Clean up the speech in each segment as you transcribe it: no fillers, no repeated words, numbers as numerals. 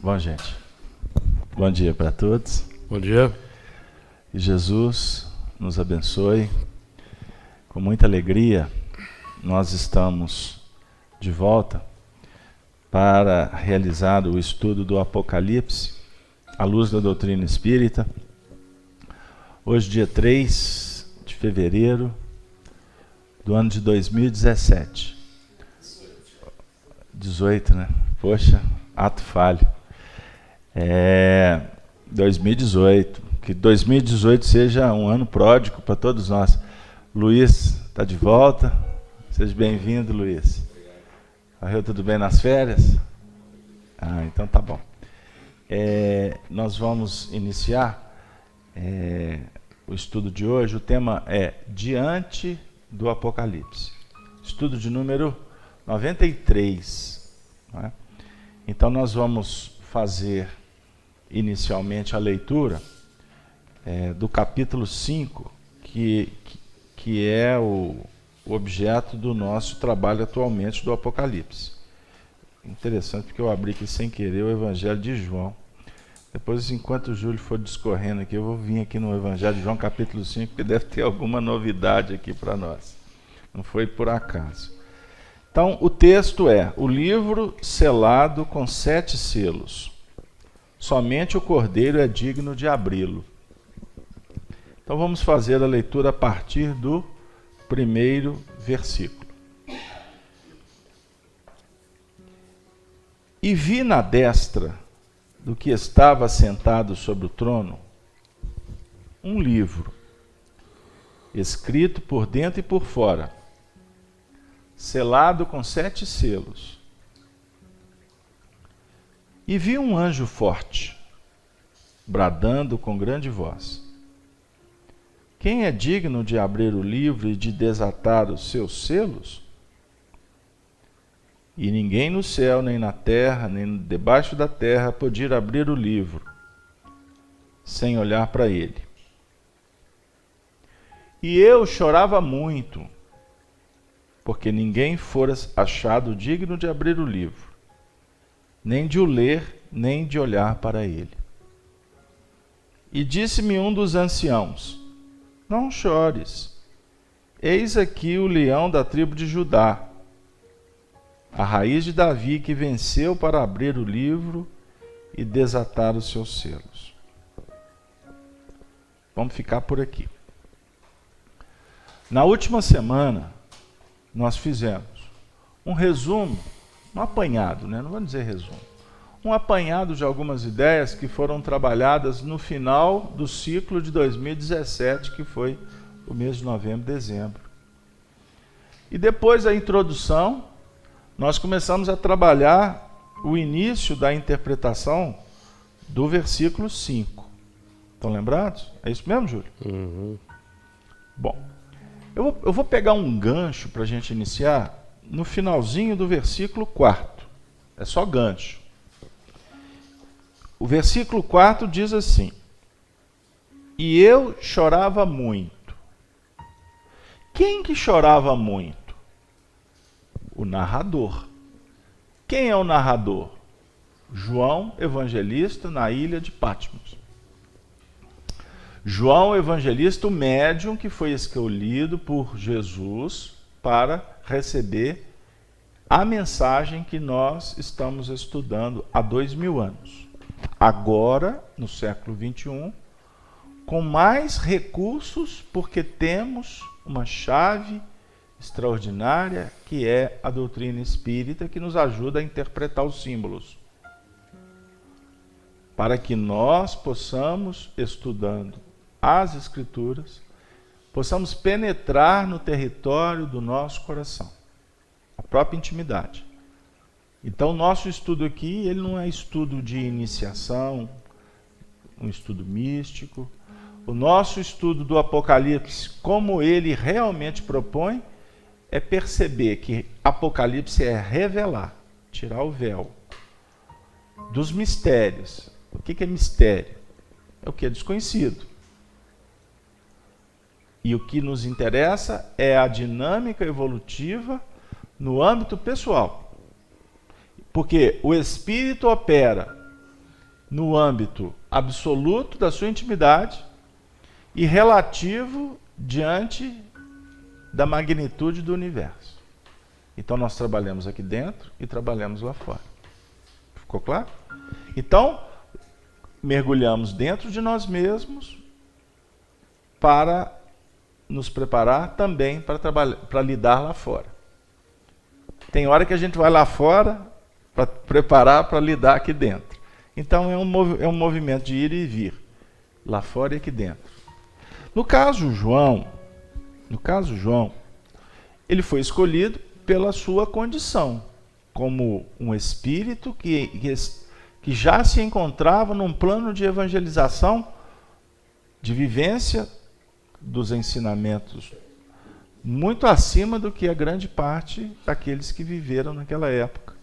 Bom, gente, bom dia para todos. Bom dia. Que Jesus nos abençoe. Com muita alegria, nós estamos de volta para realizar o estudo do Apocalipse, à luz da doutrina espírita. Hoje, dia 3 de fevereiro do ano de 2017. 18, né? Poxa, ato falho. 2018. Que 2018 seja um ano pródigo para todos nós. Luiz está de volta. Seja bem-vindo, Luiz. Correu tudo bem nas férias? Então tá bom. Nós vamos iniciar o estudo de hoje. O tema é Diante do Apocalipse. Estudo de número 93. Não é? Então nós vamos fazer inicialmente a leitura do capítulo 5, que é o objeto do nosso trabalho atualmente do Apocalipse. Interessante, porque eu abri aqui sem querer o Evangelho de João. Depois, enquanto o Júlio for discorrendo aqui, eu vou vir aqui no Evangelho de João, capítulo 5, que deve ter alguma novidade aqui para nós. Não foi por acaso. Então, o texto é: o livro selado com 7 selos. Somente o Cordeiro é digno de abri-lo. Então, vamos fazer a leitura a partir do primeiro versículo. E vi na destra do que estava sentado sobre o trono um livro, escrito por dentro e por fora, selado com 7 selos. E vi um anjo forte, bradando com grande voz: quem é digno de abrir o livro e de desatar os seus selos? E ninguém no céu, nem na terra, nem debaixo da terra podia abrir o livro, sem olhar para ele. E eu chorava muito, porque ninguém fora achado digno de abrir o livro, nem de o ler, nem de olhar para ele. E disse-me um dos anciãos: não chores, eis aqui o leão da tribo de Judá, a raiz de Davi, que venceu para abrir o livro e desatar os seus selos. Vamos ficar por aqui. Na última semana, nós fizemos um resumo, um apanhado, né? Não vamos dizer resumo, um apanhado de algumas ideias que foram trabalhadas no final do ciclo de 2017, que foi o mês de novembro e dezembro. E depois da introdução, nós começamos a trabalhar o início da interpretação do versículo 5. Estão lembrados? É isso mesmo, Júlio? Uhum. Bom, eu vou pegar um gancho para a gente iniciar no finalzinho do versículo 4. É só gancho. O versículo 4 diz assim: e eu chorava muito. Quem que chorava muito? O narrador. Quem é o narrador? João Evangelista, na ilha de Patmos. João Evangelista, o médium que foi escolhido por Jesus para receber a mensagem que nós estamos estudando há 2000 anos. Agora, no século 21, com mais recursos, porque temos uma chave extraordinária, que é a doutrina espírita, que nos ajuda a interpretar os símbolos, para que nós possamos, estudando as Escrituras, possamos penetrar no território do nosso coração, a própria intimidade. Então, o nosso estudo aqui, ele não é estudo de iniciação, um estudo místico. O nosso estudo do Apocalipse, como ele realmente propõe, é perceber que Apocalipse é revelar, tirar o véu dos mistérios. O que é mistério? É o que é desconhecido. E o que nos interessa é a dinâmica evolutiva no âmbito pessoal. Porque o Espírito opera no âmbito absoluto da sua intimidade e relativo diante da magnitude do universo. Então nós trabalhamos aqui dentro e trabalhamos lá fora. Ficou claro? Então, mergulhamos dentro de nós mesmos para nos preparar também para lidar lá fora. Tem hora que a gente vai lá fora para preparar para lidar aqui dentro. Então é um movimento de ir e vir, lá fora e aqui dentro. No caso João, ele foi escolhido pela sua condição, como um espírito que já se encontrava num plano de evangelização, de vivência dos ensinamentos, muito acima do que a grande parte daqueles que viveram naquela época,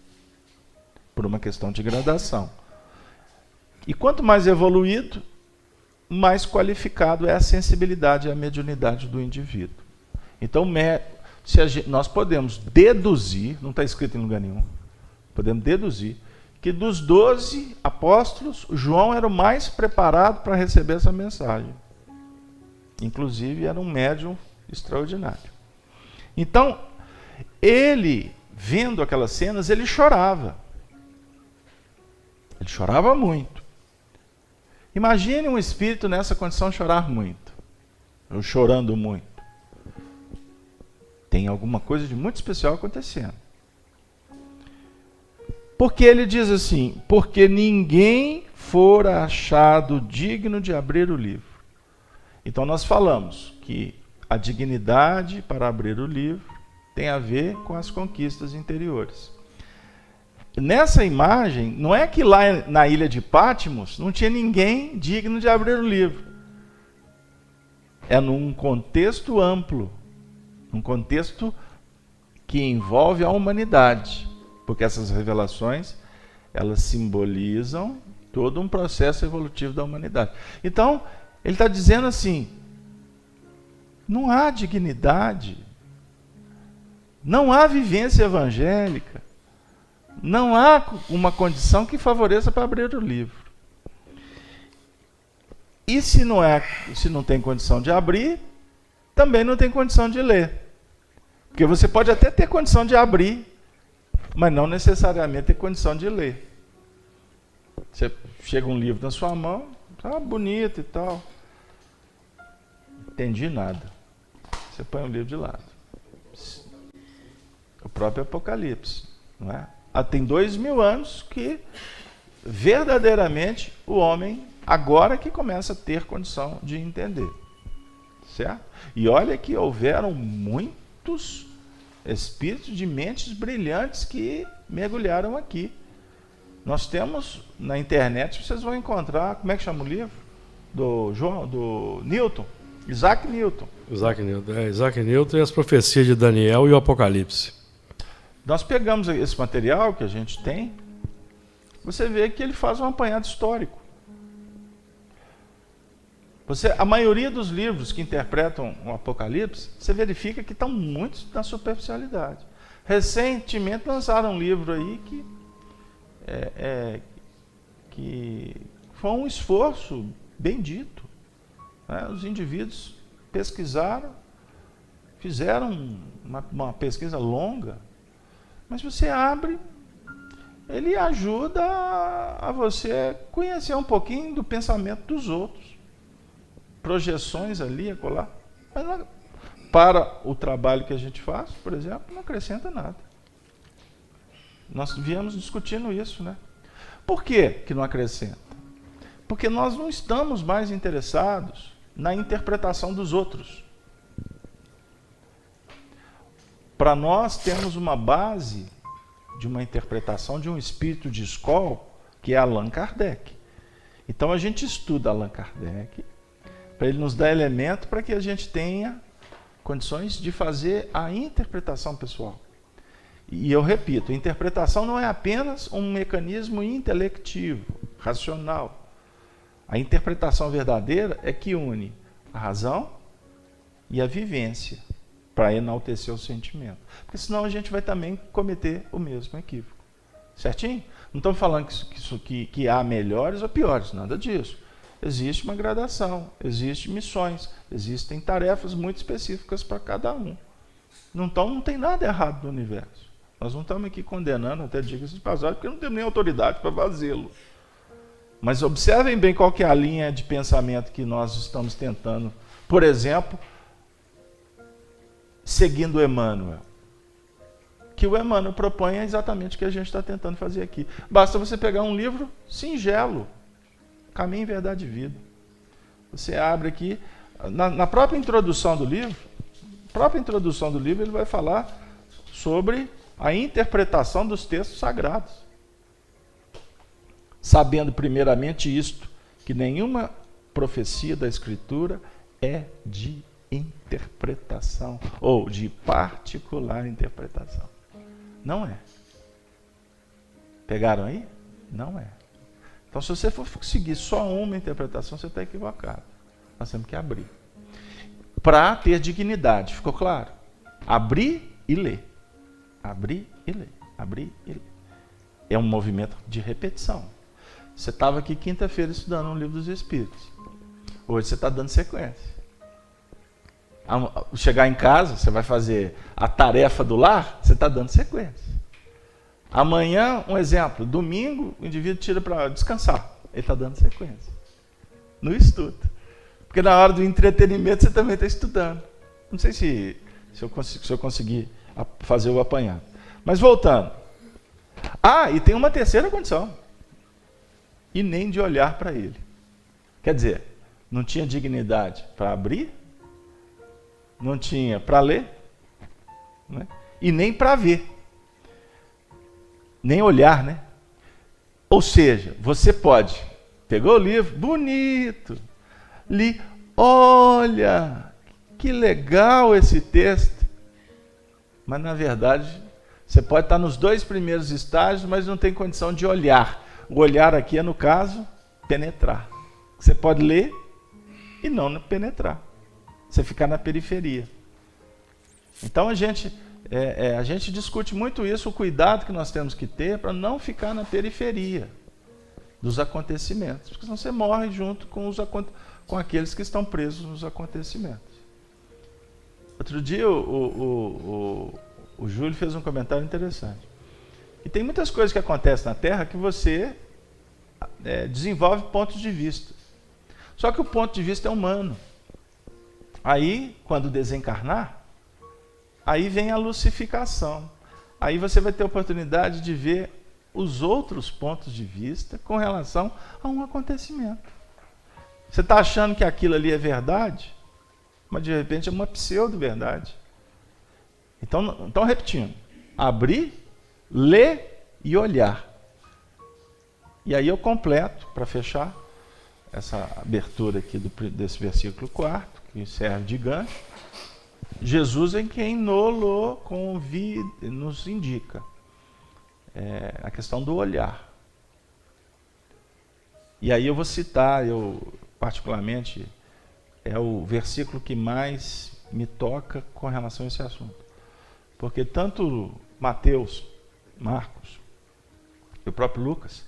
por uma questão de gradação. E quanto mais evoluído, mais qualificado é a sensibilidade e a mediunidade do indivíduo. Então, nós podemos deduzir, não está escrito em lugar nenhum, podemos deduzir que dos 12 apóstolos, João era o mais preparado para receber essa mensagem. Inclusive, era um médium extraordinário. Então, ele, vendo aquelas cenas, ele chorava. Ele chorava muito. Imagine um espírito nessa condição chorar muito, ou chorando muito. Tem alguma coisa de muito especial acontecendo. Porque ele diz assim, porque ninguém fora achado digno de abrir o livro. Então nós falamos que a dignidade para abrir o livro tem a ver com as conquistas interiores. Nessa imagem, não é que lá na ilha de Patmos não tinha ninguém digno de abrir o livro. É num contexto amplo, um contexto que envolve a humanidade, porque essas revelações, elas simbolizam todo um processo evolutivo da humanidade. Então, ele está dizendo assim, não há dignidade, não há vivência evangélica, não há uma condição que favoreça para abrir o livro. E se não tem condição de abrir, também não tem condição de ler. Porque você pode até ter condição de abrir, mas não necessariamente ter condição de ler. Você chega um livro na sua mão, tá bonito e tal. Entendi nada. Você põe o livro de lado. O próprio Apocalipse, não é? Tem 2000 anos que verdadeiramente o homem agora que começa a ter condição de entender. Certo? E olha que houveram muitos espíritos de mentes brilhantes que mergulharam aqui. Nós temos na internet, vocês vão encontrar, como é que chama o livro? Do Newton, Isaac Newton. Isaac Newton e as profecias de Daniel e o Apocalipse. Nós pegamos esse material que a gente tem, você vê que ele faz um apanhado histórico. A maioria dos livros que interpretam o Apocalipse, você verifica que estão muito na superficialidade. Recentemente lançaram um livro aí que foi um esforço bendito. Né? Os indivíduos pesquisaram, fizeram uma pesquisa longa, mas você abre, ele ajuda a você conhecer um pouquinho do pensamento dos outros. Projeções ali, acolá. Mas não, para o trabalho que a gente faz, por exemplo, não acrescenta nada. Nós viemos discutindo isso, né? Por que não acrescenta? Porque nós não estamos mais interessados na interpretação dos outros. Para nós temos uma base de uma interpretação de um espírito de escola, que é Allan Kardec. Então a gente estuda Allan Kardec, para ele nos dar elemento para que a gente tenha condições de fazer a interpretação pessoal. E eu repito, a interpretação não é apenas um mecanismo intelectivo, racional. A interpretação verdadeira é que une a razão e a vivência para enaltecer o sentimento. Porque senão a gente vai também cometer o mesmo equívoco. Certinho? Não estamos falando que há melhores ou piores, nada disso. Existe uma gradação, existem missões, existem tarefas muito específicas para cada um. Então não tem nada errado no universo. Nós não estamos aqui condenando, até diga-se de passagem, porque não temos nem autoridade para fazê-lo. Mas observem bem qual que é a linha de pensamento que nós estamos tentando. Por exemplo, seguindo o Emmanuel. Que o Emmanuel propõe é exatamente o que a gente está tentando fazer aqui. Basta você pegar um livro singelo, Caminho, Verdade e Vida. Você abre aqui, na própria introdução do livro, ele vai falar sobre a interpretação dos textos sagrados. Sabendo primeiramente isto, que nenhuma profecia da Escritura é de interpretação, ou de particular interpretação. Não é. Pegaram aí? Não é. Então, se você for seguir só uma interpretação, você está equivocado. Nós temos que abrir. Para ter dignidade, ficou claro? Abrir e ler. Abrir e ler. Abrir e ler. É um movimento de repetição. Você estava aqui quinta-feira estudando um livro dos Espíritos. Hoje você está dando sequência. Chegar em casa, você vai fazer a tarefa do lar, você está dando sequência. Amanhã, um exemplo, domingo, o indivíduo tira para descansar. Ele está dando sequência. No estudo. Porque na hora do entretenimento você também está estudando. Não sei se eu conseguir fazer o apanhado. Mas voltando. E tem uma terceira condição. E nem de olhar para ele. Quer dizer, não tinha dignidade para abrir, não tinha para ler, né? E nem para ver. Nem olhar, né? Ou seja, você pode, pegou o livro, bonito, li, olha, que legal esse texto, mas na verdade, você pode estar nos 2 primeiros estágios, mas não tem condição de olhar. O olhar aqui é, no caso, penetrar. Você pode ler e não penetrar. Você ficar na periferia. Então a gente discute muito isso, o cuidado que nós temos que ter para não ficar na periferia dos acontecimentos, porque senão você morre junto com aqueles que estão presos nos acontecimentos. Outro dia o Júlio fez um comentário interessante. E tem muitas coisas que acontecem na Terra que você desenvolve pontos de vista. Só que o ponto de vista é humano. Aí, quando desencarnar, aí vem a lucificação. Aí você vai ter a oportunidade de ver os outros pontos de vista com relação a um acontecimento. Você está achando que aquilo ali é verdade, mas de repente é uma pseudo-verdade. Então repetindo, abrir, ler e olhar. E aí eu completo, para fechar essa abertura aqui desse versículo 4, que serve de gancho. Jesus é quem nos indica a questão do olhar. E aí eu vou citar, particularmente, é o versículo que mais me toca com relação a esse assunto. Porque tanto Mateus, Marcos e o próprio Lucas,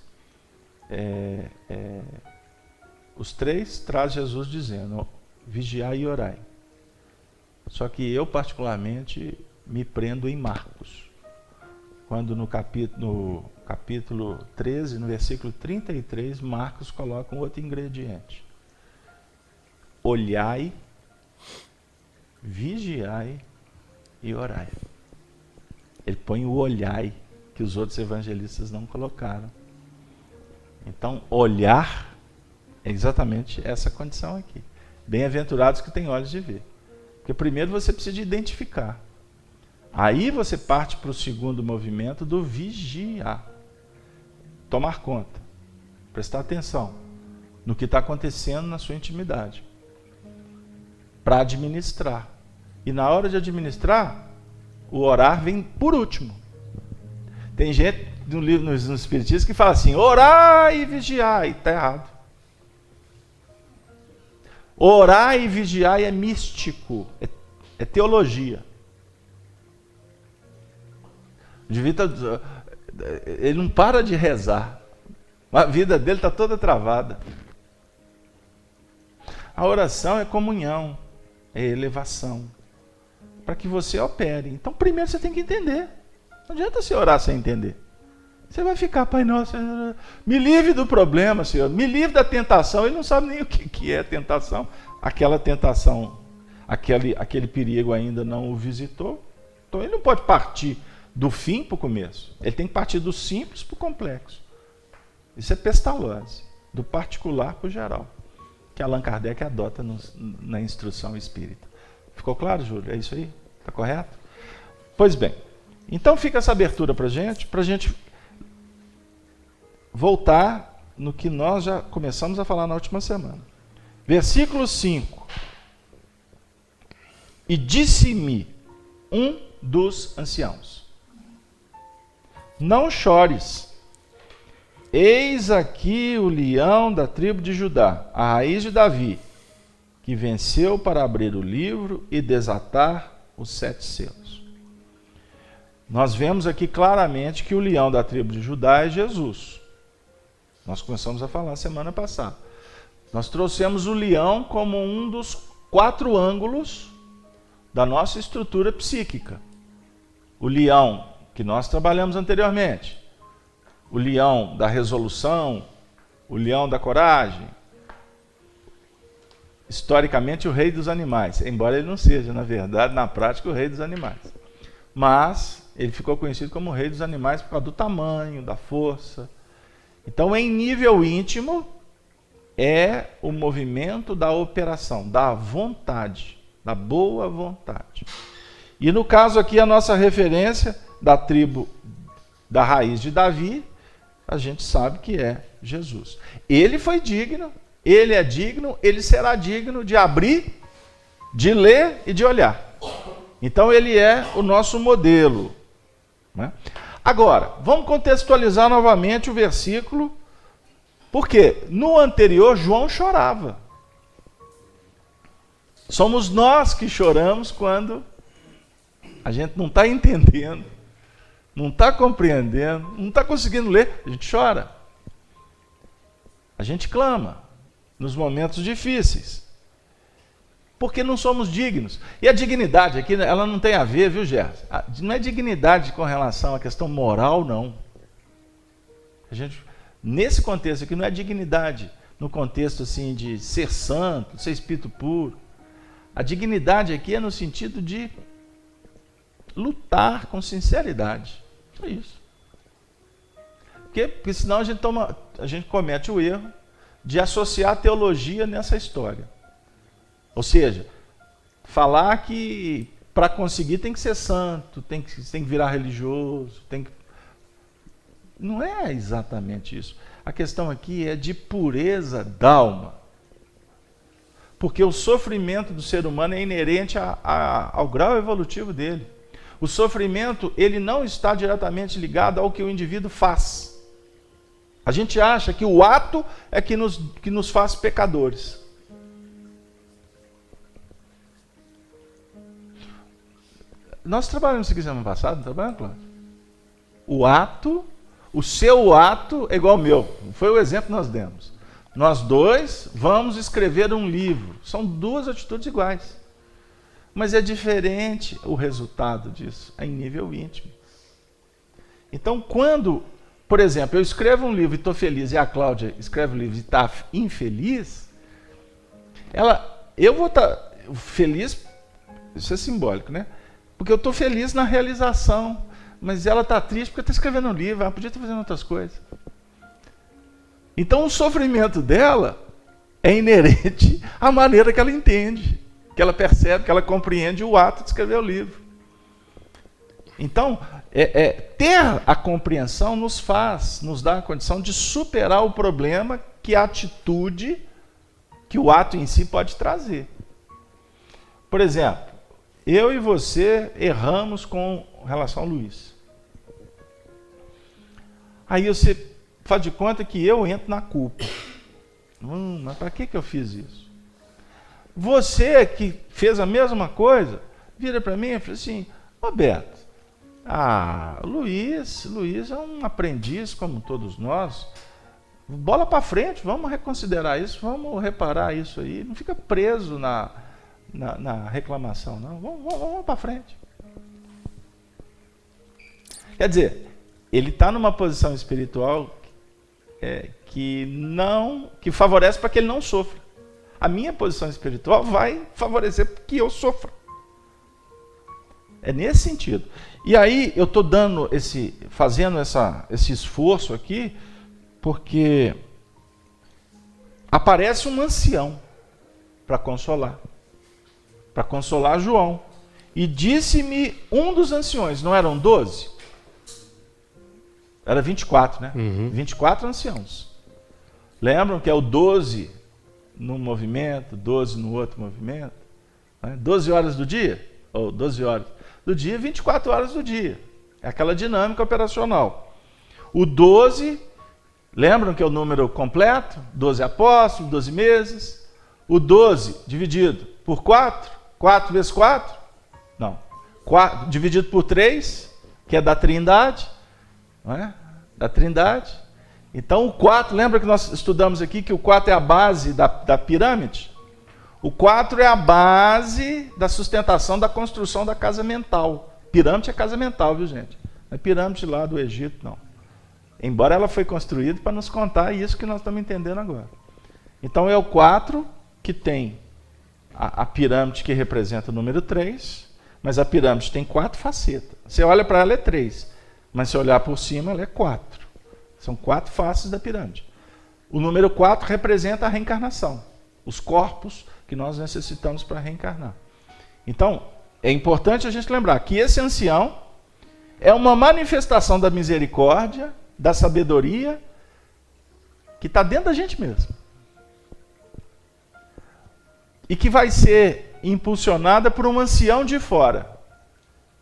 os 3 trazem Jesus dizendo: vigiai e orai. Só que eu particularmente me prendo em Marcos, quando no capítulo 13, no versículo 33, Marcos coloca um outro ingrediente: olhai, vigiai e orai. Ele põe o olhai, que os outros evangelistas não colocaram. Então, olhar é exatamente essa condição aqui. Bem-aventurados que têm olhos de ver. Porque primeiro você precisa de identificar. Aí você parte para o segundo movimento do vigiar. Tomar conta. Prestar atenção no que está acontecendo na sua intimidade. Para administrar. E na hora de administrar, o orar vem por último. Tem gente no livro nos Espiritistas que fala assim: orar e vigiar. E está errado. Orar e vigiar é místico, é teologia. Ele não para de rezar. A vida dele está toda travada. A oração é comunhão, é elevação, para que você opere. Então, primeiro você tem que entender. Não adianta você orar sem entender. Você vai ficar, Pai Nosso, me livre do problema, Senhor, me livre da tentação. Ele não sabe nem o que é tentação. Aquela tentação, aquele perigo ainda não o visitou. Então, ele não pode partir do fim para o começo. Ele tem que partir do simples para o complexo. Isso é pestalose, do particular para o geral, que Allan Kardec adota na instrução espírita. Ficou claro, Júlio? É isso aí? Está correto? Pois bem, então fica essa abertura para a gente voltar no que nós já começamos a falar na última semana. Versículo 5. E disse-me um dos anciãos: não chores. Eis aqui o leão da tribo de Judá, a raiz de Davi, que venceu para abrir o livro e desatar os 7 selos. Nós vemos aqui claramente que o leão da tribo de Judá é Jesus. Nós começamos a falar semana passada. Nós trouxemos o leão como um dos 4 ângulos da nossa estrutura psíquica. O leão que nós trabalhamos anteriormente. O leão da resolução, o leão da coragem. Historicamente, o rei dos animais, embora ele não seja, na verdade, na prática, o rei dos animais. Mas ele ficou conhecido como o rei dos animais por causa do tamanho, da força. Então, em nível íntimo, é o movimento da operação, da vontade, da boa vontade. E no caso aqui, a nossa referência da tribo da raiz de Davi, a gente sabe que é Jesus. Ele foi digno, ele é digno, ele será digno de abrir, de ler e de olhar. Então ele é o nosso modelo, né? Agora, vamos contextualizar novamente o versículo, porque no anterior João chorava. Somos nós que choramos quando a gente não está entendendo, não está compreendendo, não está conseguindo ler, a gente chora. A gente clama nos momentos difíceis, porque não somos dignos. E a dignidade aqui, ela não tem a ver, viu, Gerson? Não é dignidade com relação à questão moral, não. Nesse contexto aqui, não é dignidade no contexto assim de ser santo, ser espírito puro. A dignidade aqui é no sentido de lutar com sinceridade. É isso. Porque senão a gente comete o erro de associar a teologia nessa história. Ou seja, falar que para conseguir tem que ser santo, tem que virar religioso, Não é exatamente isso. A questão aqui é de pureza d'alma. Porque o sofrimento do ser humano é inerente ao grau evolutivo dele. O sofrimento, ele não está diretamente ligado ao que o indivíduo faz. A gente acha que o ato é que nos faz pecadores. Nós trabalhamos isso aqui semana passada, não trabalhamos, Cláudio? O ato, o seu ato é igual ao meu. Foi o exemplo que nós demos. Nós dois vamos escrever um livro. São 2 atitudes iguais. Mas é diferente o resultado disso, é em nível íntimo. Então, quando, por exemplo, eu escrevo um livro e estou feliz, e a Cláudia escreve um livro e está infeliz, eu vou estar feliz, isso é simbólico, né? Porque eu estou feliz na realização, mas ela está triste porque está escrevendo um livro, ela podia estar fazendo outras coisas. Então, o sofrimento dela é inerente à maneira que ela entende, que ela percebe, que ela compreende o ato de escrever o livro. Então, ter a compreensão nos dá a condição de superar o problema que a atitude, que o ato em si pode trazer. Por exemplo, eu e você erramos com relação ao Luiz. Aí você faz de conta que eu entro na culpa. Mas para que eu fiz isso? Você que fez a mesma coisa, vira para mim e fala assim: Roberto, Luiz é um aprendiz como todos nós. Bola para frente, vamos reconsiderar isso, vamos reparar isso aí. Não fica preso na reclamação, não. Vamos para frente. Quer dizer, ele está numa posição espiritual que favorece para que ele não sofra. A minha posição espiritual vai favorecer para que eu sofra. É nesse sentido. E aí eu estou fazendo esse esforço aqui, porque aparece um ancião para consolar João. E disse-me um dos anciões, não eram 12? Era 24, né? 24 anciãos. Lembram que é o 12 num movimento, 12 no outro movimento? Né? 12 horas do dia? Ou 12 horas do dia, 24 horas do dia. É aquela dinâmica operacional. O 12, lembram que é o número completo? 12 apóstolos, 12 meses. O 12 dividido por 4, 4 vezes 4? Não. 4, dividido por 3, que é da Trindade. Não é? Da Trindade. Então o 4, lembra que nós estudamos aqui que o 4 é a base da pirâmide? O 4 é a base da sustentação da construção da casa mental. Pirâmide é casa mental, viu, gente? Não é pirâmide lá do Egito, não. Embora ela foi construída para nos contar isso que nós estamos entendendo agora. Então é o 4 que tem a pirâmide que representa o número 3, mas a pirâmide tem 4 facetas. Você olha para ela, é 3, mas se olhar por cima, ela é 4. São 4 faces da pirâmide. O número 4 representa a reencarnação, os corpos que nós necessitamos para reencarnar. Então, é importante a gente lembrar que esse ancião é uma manifestação da misericórdia, da sabedoria, que está dentro da gente mesmo. E que vai ser impulsionada por um ancião de fora.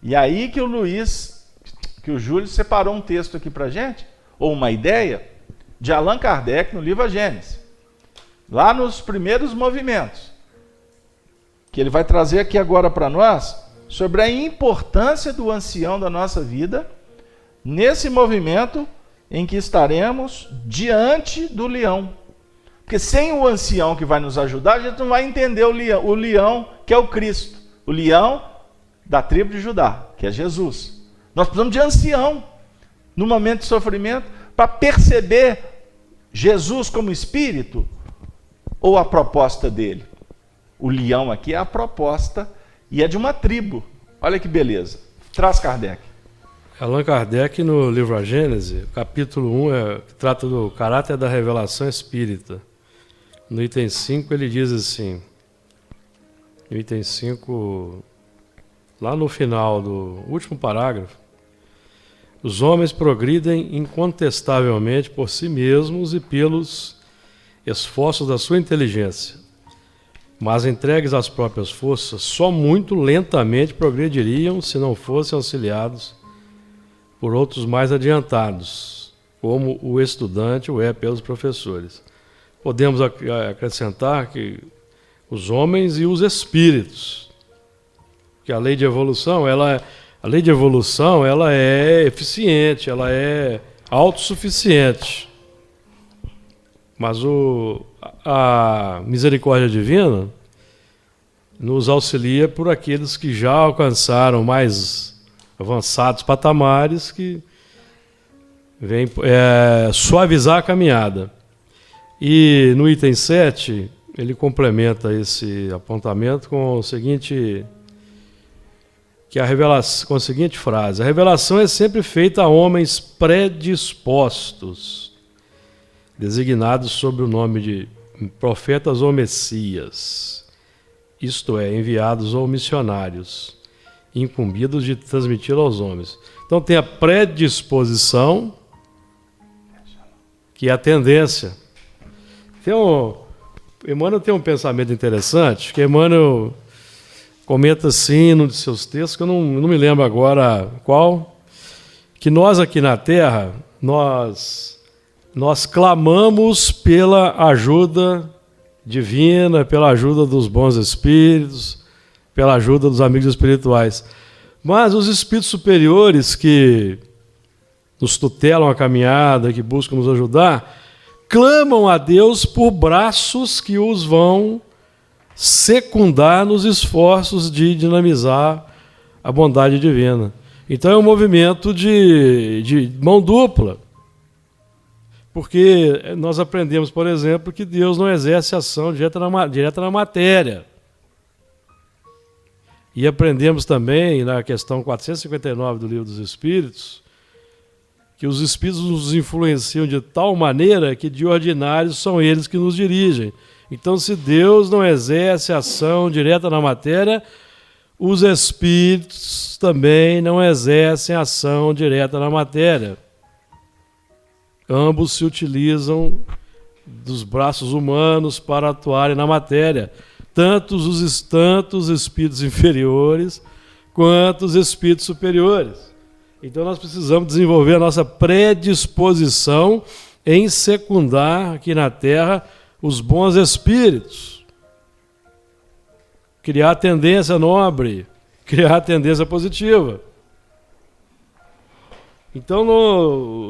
E aí que o Júlio separou um texto aqui para a gente, ou uma ideia, de Allan Kardec no livro A Gênese. Lá nos primeiros movimentos. Que ele vai trazer aqui agora para nós, sobre a importância do ancião da nossa vida, nesse movimento em que estaremos diante do leão. Porque sem o ancião que vai nos ajudar, a gente não vai entender o leão que é o Cristo. O leão da tribo de Judá, que é Jesus. Nós precisamos de ancião no momento de sofrimento para perceber Jesus como espírito ou a proposta dele. O leão aqui é a proposta e é de uma tribo. Olha que beleza. Traz Kardec. Allan Kardec, no livro A Gênese, capítulo 1, trata do caráter da revelação espírita. No item 5, ele diz assim, no item 5, lá no final do último parágrafo, os homens progridem incontestavelmente por si mesmos e pelos esforços da sua inteligência, mas entregues às próprias forças, só muito lentamente progrediriam se não fossem auxiliados por outros mais adiantados, como o estudante o é pelos professores. Podemos acrescentar que os homens e os espíritos, que a lei de evolução, ela é eficiente, ela é autossuficiente. Mas a misericórdia divina nos auxilia por aqueles que já alcançaram mais avançados patamares, que vêm suavizar a caminhada. E no item 7, ele complementa esse apontamento com a seguinte frase: a revelação é sempre feita a homens predispostos, designados sob o nome de profetas ou messias, isto é, enviados ou missionários, incumbidos de transmiti-lo aos homens. Então tem a predisposição, que é a tendência. Emmanuel tem um pensamento interessante, que Emmanuel comenta assim num de seus textos, que eu não me lembro agora qual, que nós aqui na Terra, nós clamamos pela ajuda divina, pela ajuda dos bons espíritos, pela ajuda dos amigos espirituais. Mas os espíritos superiores que nos tutelam a caminhada, que buscam nos ajudar, clamam a Deus por braços que os vão secundar nos esforços de dinamizar a bondade divina. Então é um movimento de mão dupla. Porque nós aprendemos, por exemplo, que Deus não exerce ação direta na matéria. E aprendemos também, na questão 459 do Livro dos Espíritos, que os Espíritos nos influenciam de tal maneira que, de ordinário, são eles que nos dirigem. Então, se Deus não exerce ação direta na matéria, os Espíritos também não exercem ação direta na matéria. Ambos se utilizam dos braços humanos para atuarem na matéria, tanto os espíritos inferiores quanto os espíritos superiores. Então nós precisamos desenvolver a nossa predisposição em secundar aqui na Terra os bons espíritos, criar tendência nobre, criar tendência positiva. Então,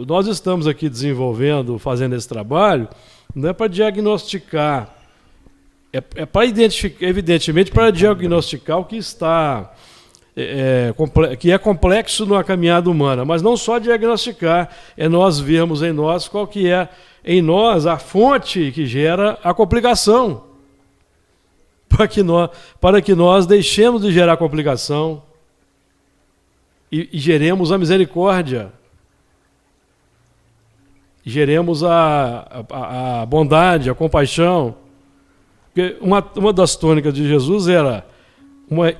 nós estamos aqui desenvolvendo, fazendo esse trabalho, não é para diagnosticar, é para identificar, evidentemente, para diagnosticar o que está, que é complexo na caminhada humana, mas não só diagnosticar, é nós vermos em nós qual que é em nós a fonte que gera a complicação, para que nós deixemos de gerar complicação, e geremos a misericórdia, geremos a bondade, a compaixão. Porque uma das tônicas de Jesus era uma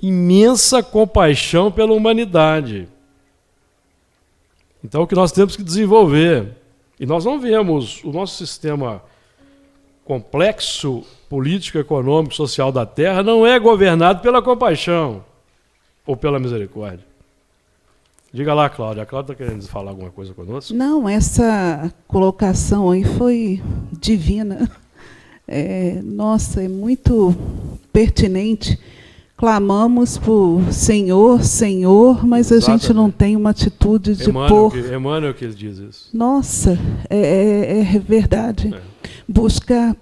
imensa compaixão pela humanidade. Então, o que nós temos que desenvolver, e nós não vemos o nosso sistema complexo, político, econômico, social da Terra, não é governado pela compaixão ou pela misericórdia. Diga lá, Cláudia. A Cláudia está querendo falar alguma coisa conosco? Não, essa colocação aí foi divina. Nossa, é muito pertinente. Clamamos por Senhor, Senhor, mas exatamente, a gente não tem uma atitude de Emmanuel que diz isso. Nossa, é verdade. Busca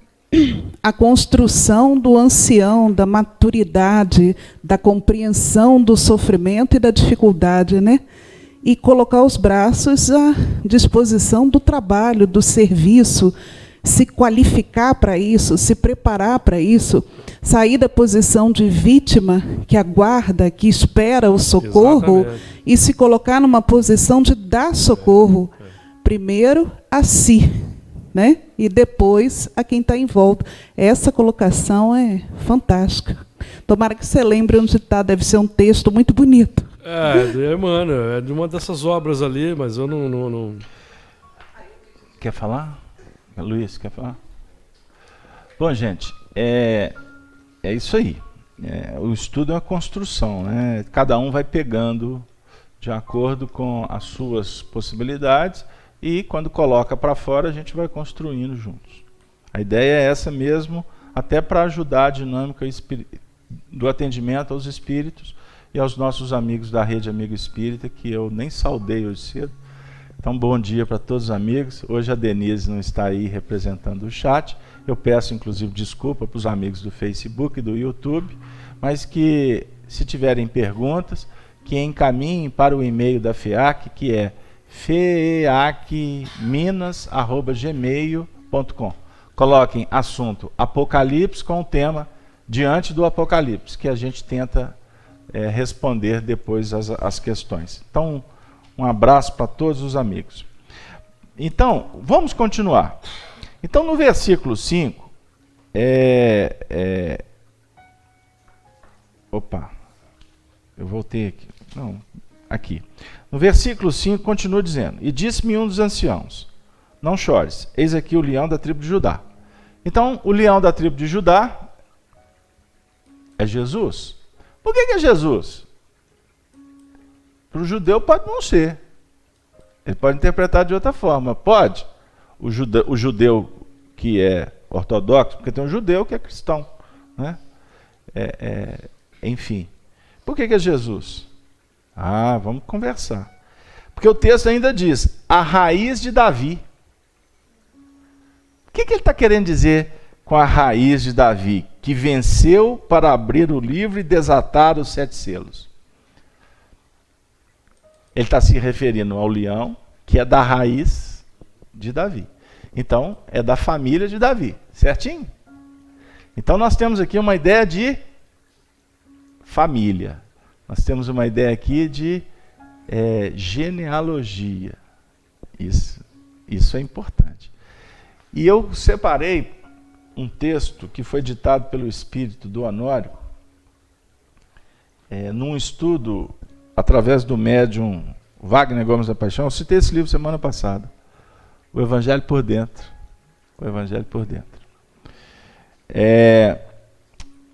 a construção do ancião, da maturidade, da compreensão do sofrimento e da dificuldade, né? E colocar os braços à disposição do trabalho, do serviço, se qualificar para isso, se preparar para isso, sair da posição de vítima que aguarda, que espera o socorro, exatamente, e se colocar numa posição de dar socorro, primeiro a si, né? E depois a quem está em volta. Essa colocação é fantástica. Tomara que você lembre onde está, deve ser um texto muito bonito. Mano, é de uma dessas obras ali, mas eu não... Quer falar? Luiz, quer falar? Bom, gente, é isso aí. O estudo é uma construção, né? Cada um vai pegando de acordo com as suas possibilidades e quando coloca para fora a gente vai construindo juntos. A ideia é essa mesmo, até para ajudar a dinâmica do atendimento aos espíritos e aos nossos amigos da Rede Amigo Espírita, que eu nem saudei hoje cedo. Então, bom dia para todos os amigos. Hoje a Denise não está aí representando o chat. Eu peço, inclusive, desculpa para os amigos do Facebook e do YouTube, mas que, se tiverem perguntas, que encaminhem para o e-mail da FEAC, que é feacminas@gmail.com. Coloquem assunto Apocalipse com o tema Diante do Apocalipse, que a gente tenta responder depois as questões. Então, um abraço para todos os amigos. Então, vamos continuar. Então, no versículo 5, opa, eu voltei aqui. Não, aqui. No versículo 5, continua dizendo: E disse-me um dos anciãos, não chores, eis aqui o leão da tribo de Judá. Então, o leão da tribo de Judá é Jesus. Por que é Jesus? Para o judeu pode não ser. Ele pode interpretar de outra forma. Pode. O judeu que é ortodoxo, porque tem um judeu que é cristão, né? Enfim. Por que é Jesus? Ah, vamos conversar. Porque o texto ainda diz, a raiz de Davi. O que ele está querendo dizer com a raiz de Davi? Que venceu para abrir o livro e desatar os 7 selos. Ele está se referindo ao leão, que é da raiz de Davi. Então, é da família de Davi, certinho? Então, nós temos aqui uma ideia de família. Nós temos uma ideia aqui de genealogia. Isso é importante. E eu separei um texto que foi ditado pelo Espírito do Honório, num estudo através do médium Wagner Gomes da Paixão. Eu citei esse livro semana passada, O Evangelho por Dentro. O Evangelho por Dentro.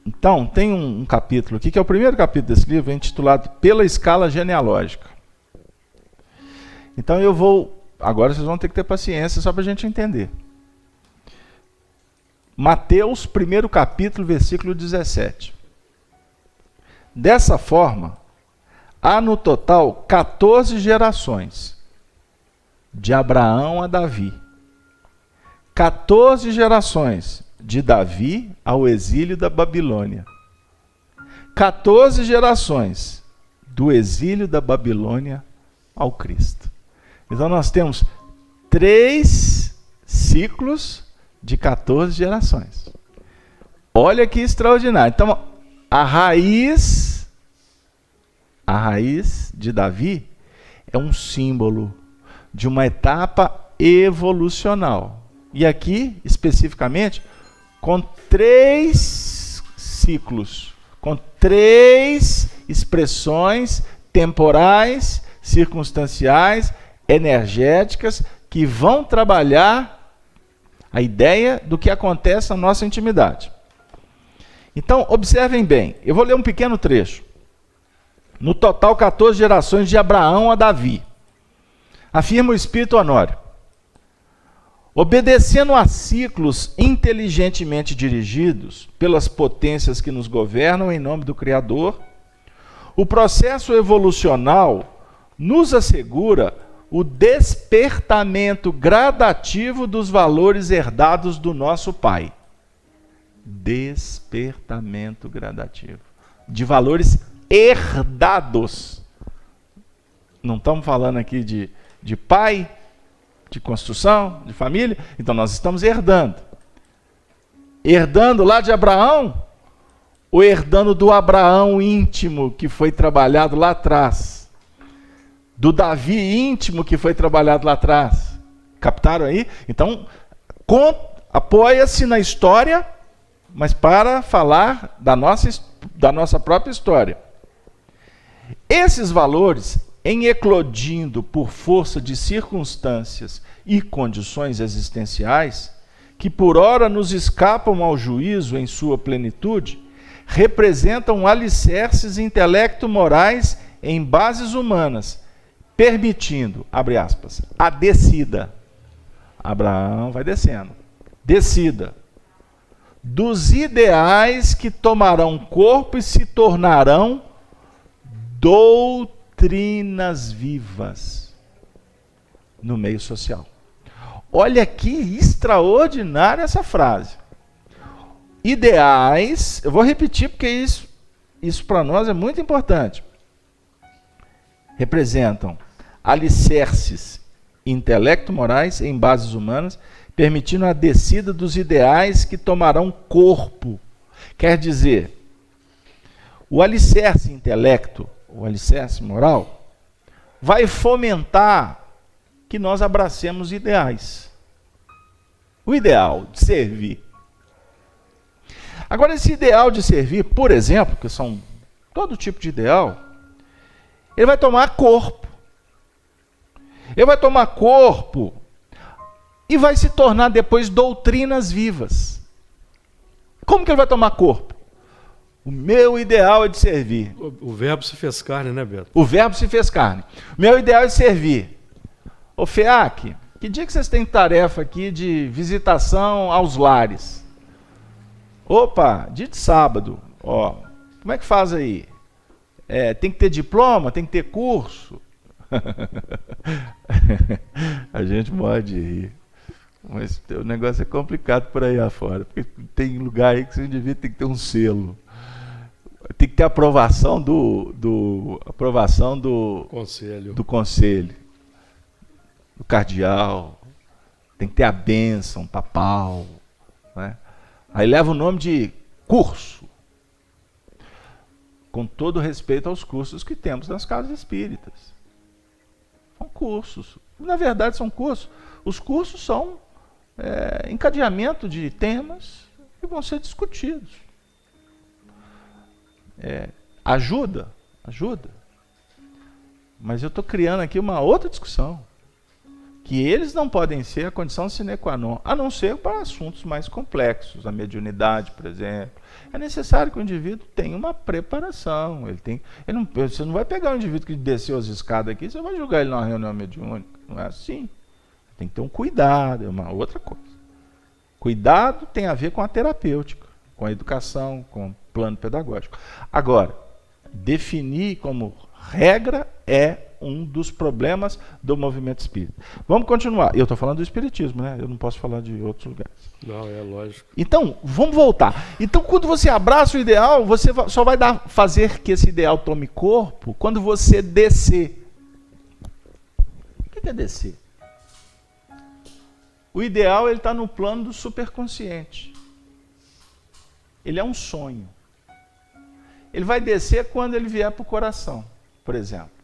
Então, tem um capítulo aqui, que é o primeiro capítulo desse livro, intitulado Pela Escala Genealógica. Então agora vocês vão ter que ter paciência só para a gente entender. Mateus, primeiro capítulo, versículo 17. Dessa forma, há no total 14 gerações, de Abraão a Davi. 14 gerações, de Davi ao exílio da Babilônia. 14 gerações, do exílio da Babilônia ao Cristo. Então nós temos 3 ciclos de 14 gerações. Olha que extraordinário. Então, a raiz de Davi é um símbolo de uma etapa evolucional. E aqui, especificamente, com 3 ciclos, com 3 expressões temporais, circunstanciais, energéticas, que vão trabalhar a ideia do que acontece na nossa intimidade. Então, observem bem, eu vou ler um pequeno trecho. No total, 14 gerações de Abraão a Davi. Afirma o Espírito Honório. Obedecendo a ciclos inteligentemente dirigidos pelas potências que nos governam em nome do Criador, o processo evolucional nos assegura o despertamento gradativo dos valores herdados do nosso Pai. Despertamento gradativo. De valores herdados. Não estamos falando aqui de pai, de construção, de família. Então nós estamos herdando. Herdando lá de Abraão, ou herdando do Abraão íntimo, que foi trabalhado lá atrás. Do Davi íntimo, que foi trabalhado lá atrás. Captaram aí? Então, apoia-se na história, mas para falar da nossa própria história. Esses valores, em eclodindo por força de circunstâncias e condições existenciais, que por ora nos escapam ao juízo em sua plenitude, representam alicerces intelecto-morais em bases humanas, permitindo, abre aspas, a descida. Abraão vai descendo. Descida. Dos ideais que tomarão corpo e se tornarão doutrinas vivas no meio social. Olha que extraordinária essa frase. Ideais, eu vou repetir porque isso para nós é muito importante. Representam alicerces intelecto-morais em bases humanas, permitindo a descida dos ideais que tomarão corpo. Quer dizer, o alicerce intelecto, o alicerce moral, vai fomentar que nós abracemos ideais. O ideal de servir. Agora, esse ideal de servir, por exemplo, que são todo tipo de ideal, ele vai tomar corpo. Ele vai tomar corpo e vai se tornar depois doutrinas vivas. Como que ele vai tomar corpo? O meu ideal é de servir. O verbo se fez carne, né, Beto? O verbo se fez carne. O meu ideal é de servir. Ô FEAC, que dia que vocês têm tarefa aqui de visitação aos lares? Opa, dia de sábado. Ó, como é que faz aí? Tem que ter diploma, tem que ter curso. A gente pode rir. Mas o negócio é complicado por aí afora. Porque tem lugar aí que o indivíduo tem que ter um selo. Tem que ter aprovação do conselho. Do conselho, do cardeal. Tem que ter a bênção papal, né? Aí leva o nome de curso. Com todo respeito aos cursos que temos nas casas espíritas. São cursos. Na verdade, são cursos. Os cursos são encadeamento de temas que vão ser discutidos. Ajuda. Mas eu estou criando aqui uma outra discussão. Que eles não podem ser a condição sine qua non, a não ser para assuntos mais complexos, a mediunidade, por exemplo. É necessário que o indivíduo tenha uma preparação. Você não vai pegar um indivíduo que desceu as escadas aqui, você vai jogar ele numa reunião mediúnica. Não é assim. Tem que ter um cuidado, é uma outra coisa. Cuidado tem a ver com a terapêutica, com a educação, com o plano pedagógico. Agora, definir como regra é um dos problemas do movimento espírita. Vamos continuar. Eu estou falando do espiritismo, né? Eu não posso falar de outros lugares. Não, é lógico. Então, vamos voltar. Então, quando você abraça o ideal, você só vai fazer que esse ideal tome corpo quando você descer. O que é descer? O ideal está no plano do superconsciente. Ele é um sonho. Ele vai descer quando ele vier para o coração, por exemplo.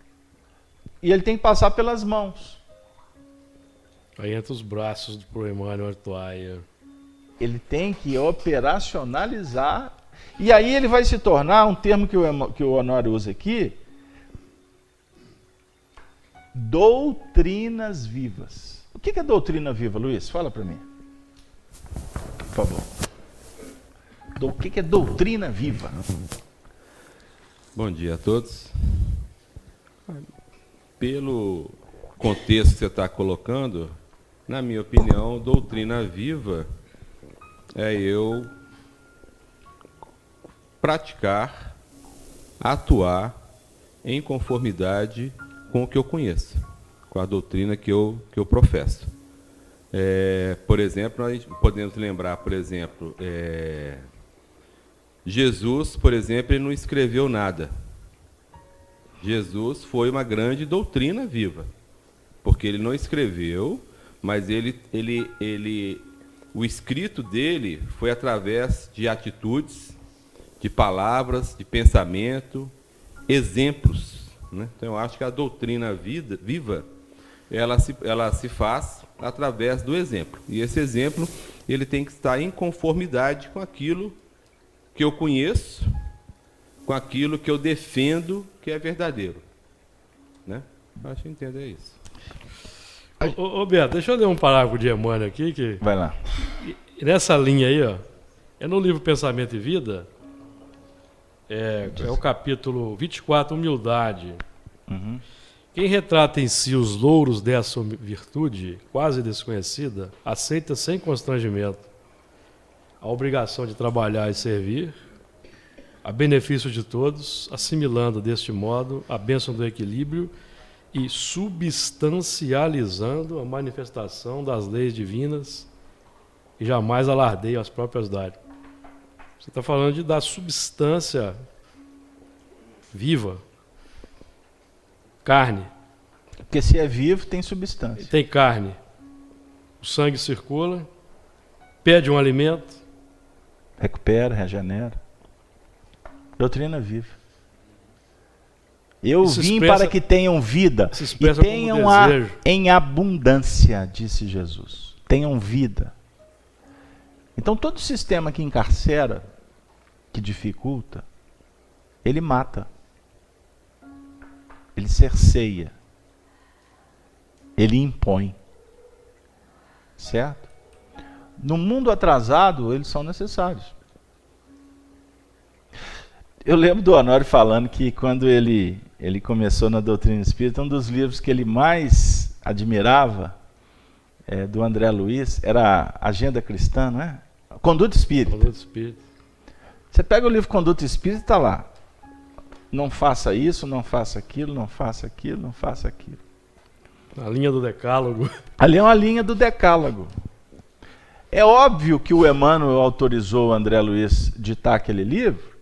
E ele tem que passar pelas mãos. Aí entra os braços do Emmanuel Artoia. Ele tem que operacionalizar. E aí ele vai se tornar, um termo que o Honório usa aqui, doutrinas vivas. O que é doutrina viva, Luiz? Fala para mim. Por favor. O que é doutrina viva? Bom dia a todos. Pelo contexto que você está colocando, na minha opinião, doutrina viva é eu praticar, atuar em conformidade com o que eu conheço, com a doutrina que eu professo. Por exemplo, nós podemos lembrar, por exemplo, Jesus, por exemplo, ele não escreveu nada. Jesus foi uma grande doutrina viva, porque ele não escreveu, mas o escrito dele foi através de atitudes, de palavras, de pensamento, exemplos, né? Então eu acho que a doutrina viva, ela se faz através do exemplo. E esse exemplo, ele tem que estar em conformidade com aquilo que eu conheço, com aquilo que eu defendo que é verdadeiro, né? Acho que entender isso. Ô Beto, deixa eu ler um parágrafo de Emmanuel aqui. Que... Vai lá. E nessa linha aí, ó, é no livro Pensamento e Vida, é o capítulo 24, Humildade. Uhum. Quem retrata em si os louros dessa virtude, quase desconhecida, aceita sem constrangimento a obrigação de trabalhar e servir, a benefício de todos, assimilando deste modo a bênção do equilíbrio e substancializando a manifestação das leis divinas e jamais alardeia as próprias dádivas. Você está falando da substância viva, carne. Porque se é vivo, tem substância. Tem carne. O sangue circula, pede um alimento. Recupera, regenera. Doutrina viva. Eu vim para que tenham vida e tenham-a em abundância, disse Jesus. Tenham vida. Então todo sistema que encarcera, que dificulta, ele mata. Ele cerceia. Ele impõe. Certo? No mundo atrasado, eles são necessários. Eu lembro do Honório falando que quando ele começou na doutrina espírita, um dos livros que ele mais admirava, do André Luiz, era Agenda Cristã, não é? Conduta Espírita. Conduta Espírita. Você pega o livro Conduta Espírita e está lá. não faça isso, não faça aquilo, não faça aquilo, não faça aquilo. A linha do decálogo. Ali é uma linha do decálogo. É óbvio que o Emmanuel autorizou o André Luiz ditar aquele livro,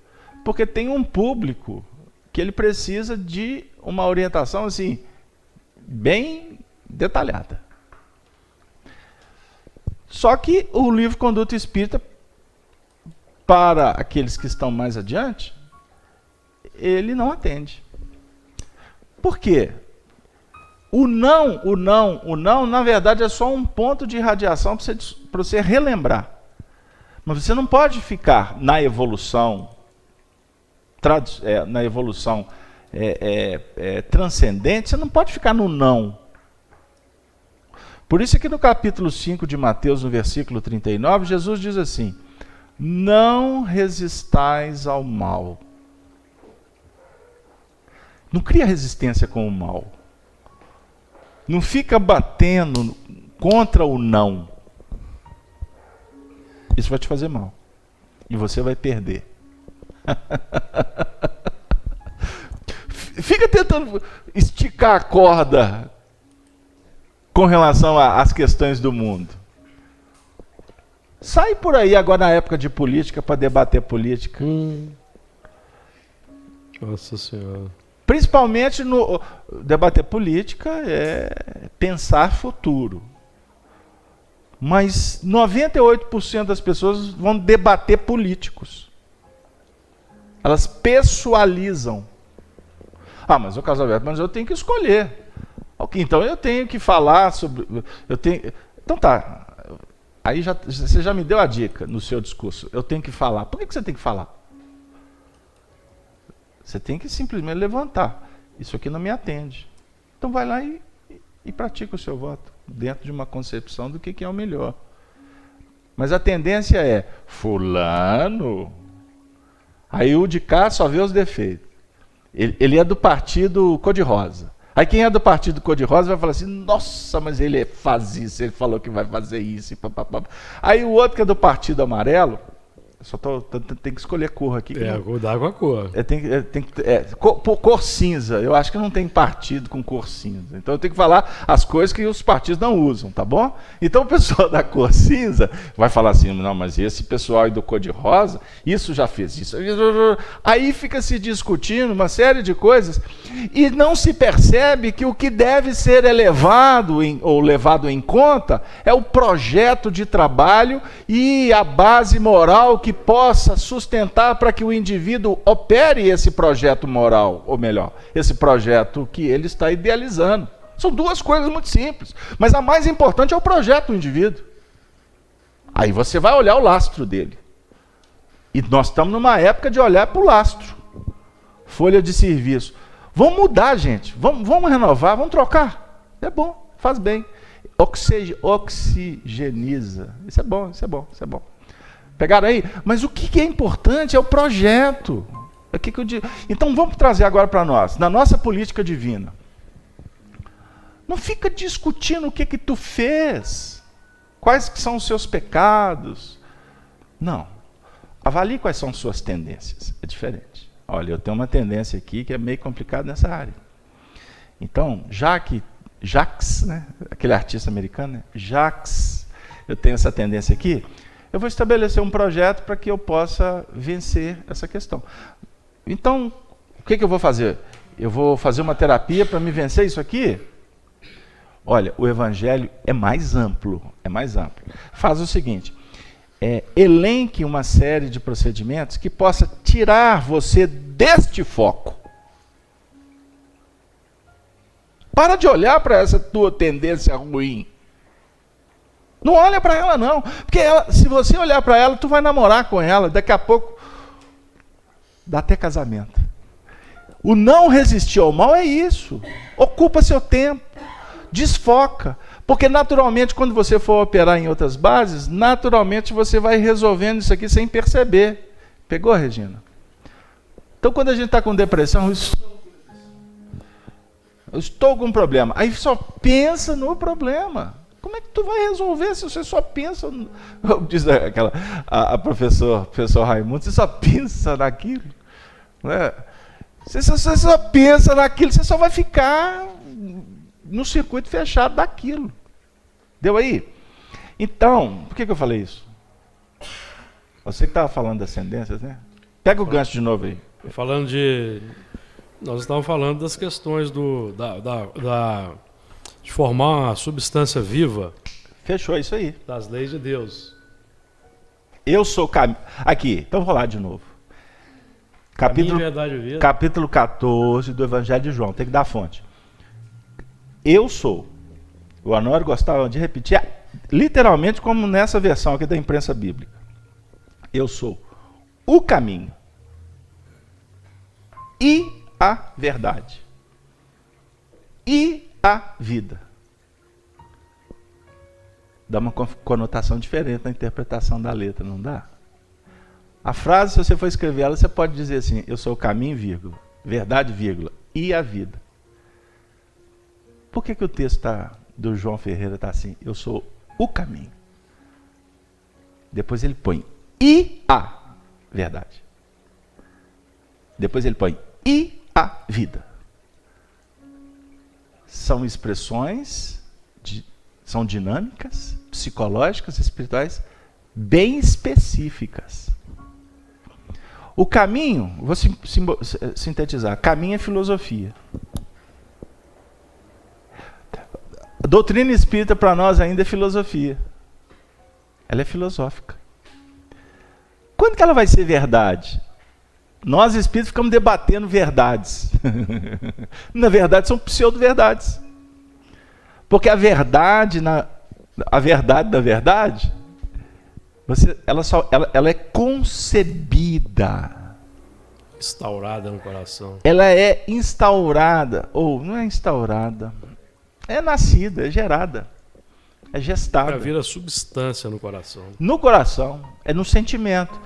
porque tem um público que ele precisa de uma orientação assim, bem detalhada. Só que o livro Conduta Espírita, para aqueles que estão mais adiante, ele não atende. Por quê? O não, na verdade, é só um ponto de irradiação para você relembrar. Mas você não pode ficar na evolução, transcendente, você não pode ficar no não. Por isso que no capítulo 5 de Mateus, no versículo 39, Jesus diz assim: não resistais ao mal. Não cria resistência com o mal. Não fica batendo contra o não. Isso vai te fazer mal. E você vai perder. Fica tentando esticar a corda com relação às questões do mundo. Sai por aí agora na época de política para debater política. Nossa Senhora. Principalmente no debater política é pensar futuro. Mas 98% das pessoas vão debater políticos. Elas pessoalizam. Ah, mas o Casalberto, mas eu tenho que escolher. Ok, então eu tenho que falar sobre... Então tá. Aí você já me deu a dica no seu discurso. Eu tenho que falar. Por que você tem que falar? Você tem que simplesmente levantar. Isso aqui não me atende. Então vai lá e pratica o seu voto, dentro de uma concepção do que é o melhor. Mas a tendência é, fulano... Aí o de cá só vê os defeitos. Ele é do partido cor-de-rosa. Aí quem é do partido cor-de-rosa vai falar assim, nossa, mas ele faz isso, ele falou que vai fazer isso. Aí o outro que é do partido amarelo, só tem que escolher cor aqui. Cuidar com a cor. Cor cinza. Eu acho que não tem partido com cor cinza. Então eu tenho que falar as coisas que os partidos não usam, tá bom? Então o pessoal da cor cinza vai falar assim, não, mas esse pessoal aí do cor de rosa, isso já fez isso. Aí fica se discutindo uma série de coisas e não se percebe que o que deve ser elevado ou levado em conta é o projeto de trabalho e a base moral que possa sustentar para que o indivíduo opere esse projeto moral, ou melhor, esse projeto que ele está idealizando. São duas coisas muito simples, mas a mais importante é o projeto do indivíduo. Aí você vai olhar o lastro dele. E nós estamos numa época de olhar para o lastro. Folha de serviço. Vamos mudar, gente. Vamos renovar, vamos trocar. É bom, faz bem. Oxigeniza. Isso é bom, isso é bom, isso é bom. Pegaram aí? Mas o que é importante é o projeto. Então vamos trazer agora para nós, na nossa política divina. Não fica discutindo o que tu fez, quais que são os seus pecados. Não. Avalie quais são suas tendências. É diferente. Olha, eu tenho uma tendência aqui que é meio complicada nessa área. Então, Jacques, né? Aquele artista americano, né? Jacques, eu tenho essa tendência aqui. Eu vou estabelecer um projeto para que eu possa vencer essa questão. Então, o que eu vou fazer? Eu vou fazer uma terapia para me vencer isso aqui? Olha, o Evangelho é mais amplo, Faz o seguinte, elenque uma série de procedimentos que possa tirar você deste foco. Para de olhar para essa tua tendência ruim. Não olha para ela não, porque se você olhar para ela, tu vai namorar com ela, daqui a pouco dá até casamento. O não resistir ao mal é isso. Ocupa seu tempo, desfoca, porque naturalmente quando você for operar em outras bases, naturalmente você vai resolvendo isso aqui sem perceber. Pegou, Regina? Então quando a gente está com depressão, eu estou com um problema, aí só pensa no problema. Como é que tu vai resolver se você só pensa... Diz a professor Raimundo, você só pensa naquilo. Né? Você só pensa naquilo, você só vai ficar no circuito fechado daquilo. Deu aí? Então, por que eu falei isso? Você que estava falando de ascendências, né? Pega o gancho de novo aí. Falando de... Nós estávamos falando das questões de formar uma substância viva. Fechou isso aí. Das leis de Deus. Eu sou caminho. Aqui, então vou lá de novo. Capítulo 14 do Evangelho de João. Tem que dar a fonte. Eu sou. O Honório gostava de repetir, literalmente como nessa versão aqui da imprensa bíblica. Eu sou o caminho e a verdade e a vida. Dá uma conotação diferente na interpretação da letra, não dá? A frase, se você for escrever ela, você pode dizer assim: eu sou o caminho, vírgula, verdade, vírgula, e a vida. Por que o texto do João Ferreira está assim? Eu sou o caminho. Depois ele põe e a verdade. Depois ele põe e a vida. São expressões, são dinâmicas, psicológicas, espirituais, bem específicas. O caminho, vou sintetizar, caminho é filosofia. A doutrina espírita para nós ainda é filosofia. Ela é filosófica. Quando que ela vai ser verdade? Nós espíritas ficamos debatendo verdades. Na verdade são pseudo-verdades. Porque a verdade da verdade, ela é concebida. Instaurada no coração. Ela é instaurada, ou não é instaurada, é nascida, é gerada, é gestada. Ela vira substância no coração. No coração, é no sentimento.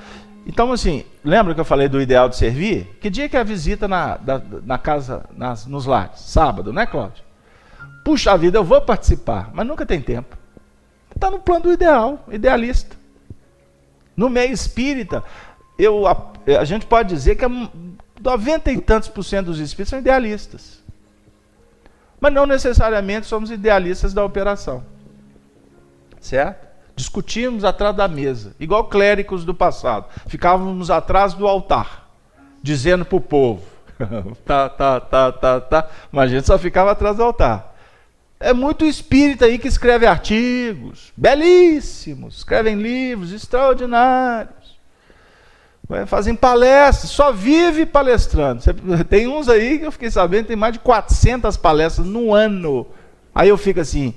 Então, assim, lembra que eu falei do ideal de servir? Que dia que é a visita na casa, nos lares? Sábado, né, Cláudio? Puxa vida, eu vou participar, mas nunca tem tempo. Está no plano do ideal, idealista. No meio espírita, a gente pode dizer que 90 e tantos % dos espíritos são idealistas. Mas não necessariamente somos idealistas da operação. Certo? Discutíamos atrás da mesa, igual clérigos do passado. Ficávamos atrás do altar, dizendo para o povo. Mas a gente só ficava atrás do altar. É muito espírita aí que escreve artigos, belíssimos, escrevem livros extraordinários, fazem palestras, só vive palestrando. Tem uns aí que eu fiquei sabendo, tem mais de 400 palestras no ano. Aí eu fico assim,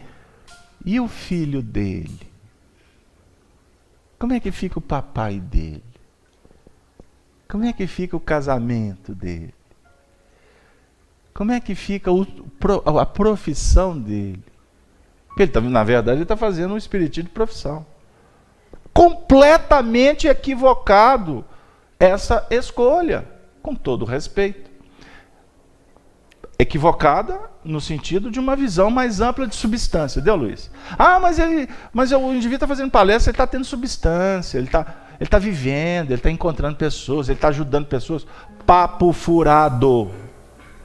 e o filho dele? Como é que fica o papai dele? Como é que fica o casamento dele? Como é que fica a profissão dele? Porque na verdade ele está fazendo um espiritismo de profissão. Completamente equivocado essa escolha, com todo respeito. Equivocada no sentido de uma visão mais ampla de substância, deu, Luiz? Ah, mas o indivíduo está fazendo palestra, ele está tendo substância, ele está vivendo, ele está encontrando pessoas, ele está ajudando pessoas. Papo furado.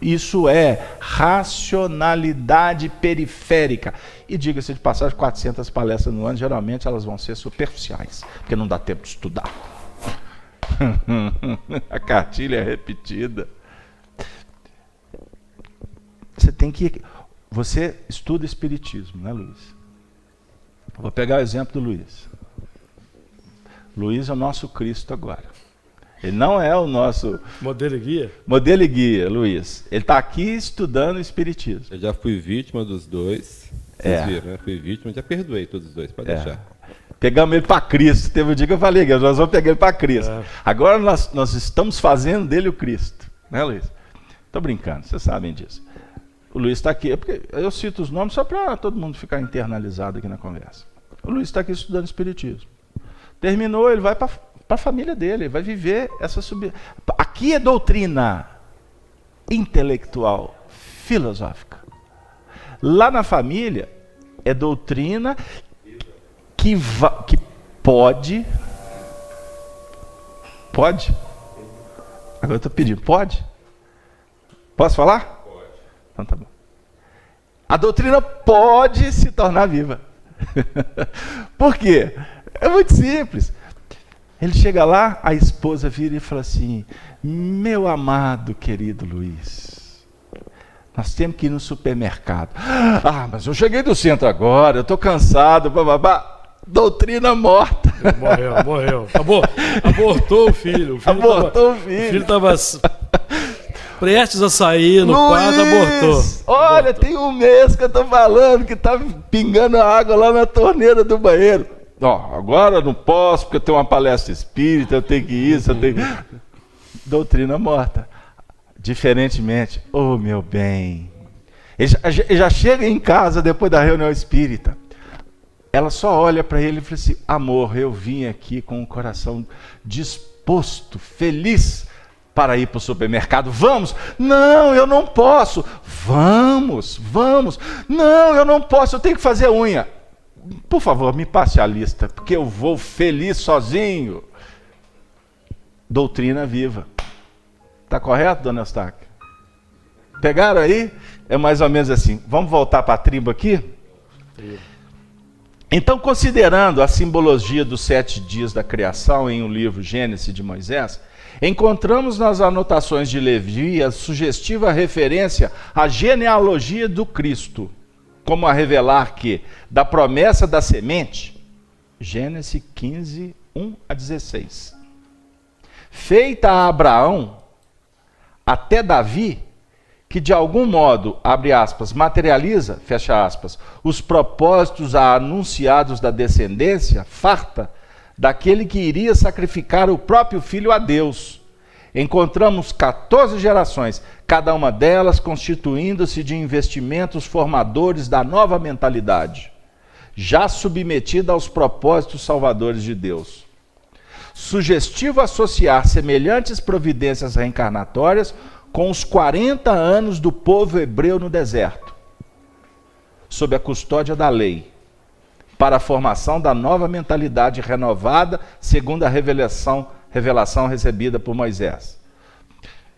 Isso é racionalidade periférica. E diga-se de passagem, 400 palestras no ano, geralmente elas vão ser superficiais, porque não dá tempo de estudar. A cartilha é repetida. Você estuda espiritismo, né, Luiz? Vou pegar o exemplo do Luiz. Luiz é o nosso Cristo agora. Ele não é o nosso... Modelo e guia? Modelo e guia, Luiz. Ele está aqui estudando o espiritismo. Eu já fui vítima dos dois. Vocês viram, né? Fui vítima, já perdoei todos os dois, pode deixar. Pegamos ele para Cristo. Teve um dia que eu falei, nós vamos pegar ele para Cristo. Agora nós estamos fazendo dele o Cristo. Né, Luiz? Estou brincando, vocês sabem disso. O Luiz está aqui, porque eu cito os nomes só para todo mundo ficar internalizado aqui na conversa. O Luiz está aqui estudando espiritismo. Terminou, ele vai para a família dele, vai viver essa Aqui é doutrina intelectual, filosófica. Lá na família é doutrina que pode. Agora eu estou pedindo, pode? Posso falar? Pode. Então tá bom. A doutrina pode se tornar viva. Por quê? É muito simples. Ele chega lá, a esposa vira e fala assim: meu amado, querido Luiz, nós temos que ir no supermercado. Ah, mas eu cheguei do centro agora, eu estou cansado, bababá. Doutrina morta. Morreu. Acabou. Abortou o filho. O filho estava prestes a sair no quarto, abortou. Olha, tem um mês que eu estou falando que está pingando a água lá na torneira do banheiro. Ó, agora eu não posso, porque eu tenho uma palestra espírita, eu tenho que ir, eu tenho... Doutrina morta. Diferentemente, oh meu bem, ele já chega em casa depois da reunião espírita, ela só olha para ele e fala assim: amor, eu vim aqui com o coração disposto, feliz, para ir para o supermercado. Vamos? Não, eu não posso. Vamos. Não, eu não posso, eu tenho que fazer unha. Por favor, me passe a lista, porque eu vou feliz sozinho. Doutrina viva. Está correto, dona Eustáquia? Pegaram aí? É mais ou menos assim. Vamos voltar para a tribo aqui? Então, considerando a simbologia dos 7 dias da criação em um livro Gênesis de Moisés, encontramos nas anotações de Levi a sugestiva referência à genealogia do Cristo, como a revelar que, da promessa da semente, Gênesis 15, 1 a 16, feita a Abraão até Davi, que de algum modo, abre aspas, materializa, fecha aspas, os propósitos anunciados da descendência farta daquele que iria sacrificar o próprio filho a Deus. Encontramos 14 gerações, cada uma delas constituindo-se de investimentos formadores da nova mentalidade, já submetida aos propósitos salvadores de Deus. Sugestivo associar semelhantes providências reencarnatórias com os 40 anos do povo hebreu no deserto, sob a custódia da lei, para a formação da nova mentalidade renovada, segundo a revelação recebida por Moisés.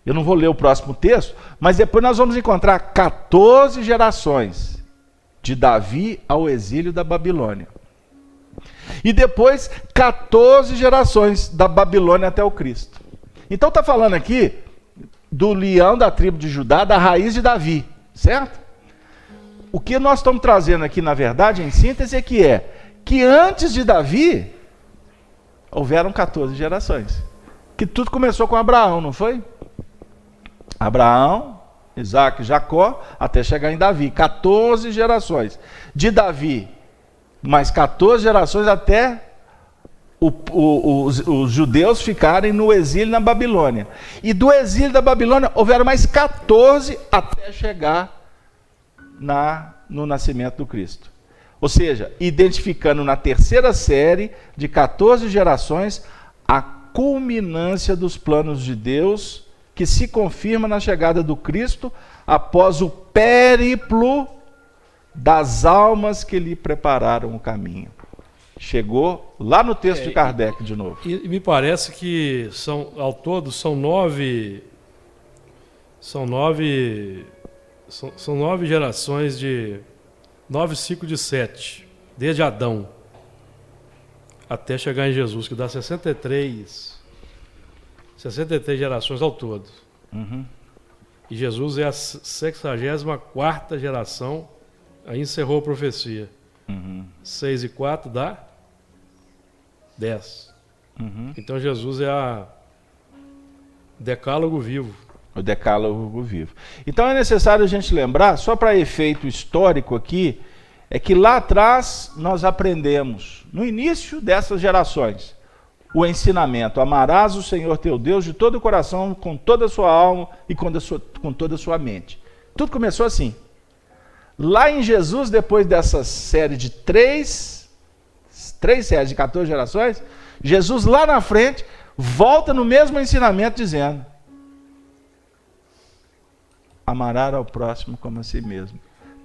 Eu não vou ler o próximo texto, mas depois nós vamos encontrar 14 gerações, de Davi ao exílio da Babilônia. E depois 14 gerações da Babilônia até o Cristo. Então está falando aqui do leão da tribo de Judá, da raiz de Davi, certo? O que nós estamos trazendo aqui, na verdade, em síntese, é que antes de Davi, houveram 14 gerações. Que tudo começou com Abraão, não foi? Abraão, Isaac, Jacó, até chegar em Davi. 14 gerações. De Davi, mais 14 gerações até os judeus ficarem no exílio na Babilônia. E do exílio da Babilônia, houveram mais 14 até chegar no nascimento do Cristo. Ou seja, identificando na terceira série de 14 gerações a culminância dos planos de Deus, que se confirma na chegada do Cristo após o périplo das almas que lhe prepararam o caminho. Chegou lá no texto de Kardec de novo. E me parece que ao todo são 9 gerações de 9 ciclos de 7, desde Adão até chegar em Jesus, que dá 63 gerações ao todo. Uhum. E Jesus é a 64ª geração, aí encerrou a profecia. 6 e 4 dá 10. Então Jesus é a decálogo vivo. O decálogo vivo. Então é necessário a gente lembrar, só para efeito histórico aqui, é que lá atrás nós aprendemos, no início dessas gerações, o ensinamento: amarás o Senhor teu Deus de todo o coração, com toda a sua alma e com toda a sua mente. Tudo começou assim. Lá em Jesus, depois dessa série de três séries de 14 gerações, Jesus lá na frente volta no mesmo ensinamento dizendo: amarás ao próximo como a si mesmo,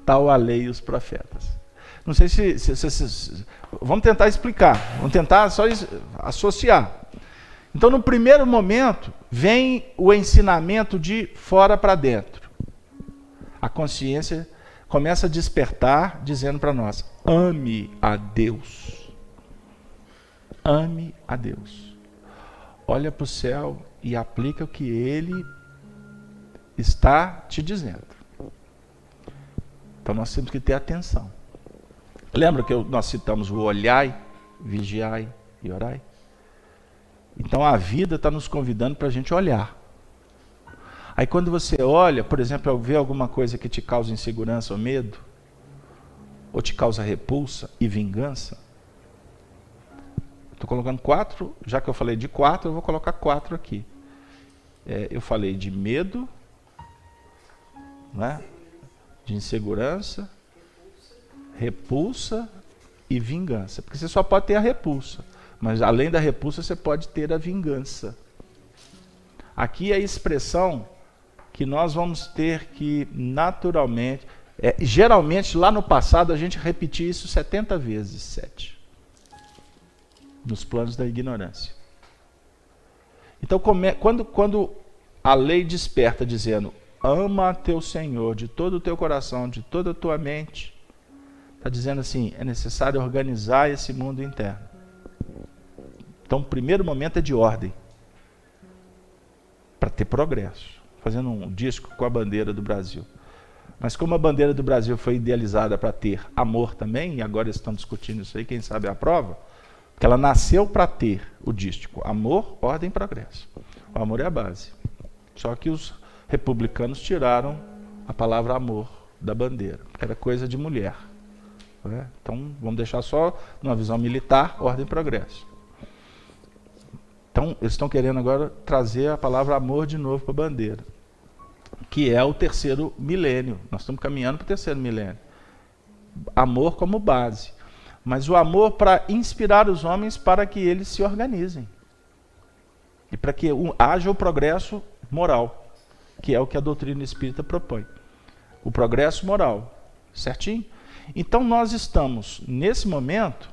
tal a lei e os profetas. Não sei se vamos tentar explicar, vamos tentar só associar. Então, no primeiro momento, vem o ensinamento de fora para dentro. A consciência começa a despertar, dizendo para nós: ame a Deus. Ame a Deus. Olha para o céu e aplica o que Ele está te dizendo. Então nós temos que ter atenção. Lembra que nós citamos o olhai, vigiai e orai? Então a vida está nos convidando para a gente olhar. Aí quando você olha, por exemplo, vê alguma coisa que te causa insegurança ou medo, ou te causa repulsa e vingança, estou colocando 4, já que eu falei de 4, eu vou colocar 4 aqui. Eu falei de medo, né? De insegurança, repulsa e vingança. Porque você só pode ter a repulsa, mas além da repulsa você pode ter a vingança. Aqui é a expressão que nós vamos ter que naturalmente, geralmente lá no passado a gente repetia isso 70 vezes, 7, nos planos da ignorância. Então quando a lei desperta dizendo: ama teu Senhor de todo o teu coração, de toda a tua mente, está dizendo assim, é necessário organizar esse mundo interno. Então o primeiro momento é de ordem, para ter progresso. Fazendo um disco com a bandeira do Brasil. Mas como a bandeira do Brasil foi idealizada para ter amor também, e agora estão discutindo isso aí, quem sabe aprova, que ela nasceu para ter o dístico: amor, ordem e progresso. O amor é a base. Só que os republicanos tiraram a palavra amor da bandeira, que era coisa de mulher. Né? Então vamos deixar só numa visão militar, ordem e progresso. Então, eles estão querendo agora trazer a palavra amor de novo para a bandeira, que é o terceiro milênio. Nós estamos caminhando para o terceiro milênio. Amor como base. Mas o amor para inspirar os homens para que eles se organizem. E para que haja o progresso moral, que é o que a doutrina espírita propõe. O progresso moral. Certinho? Então, nós estamos, nesse momento,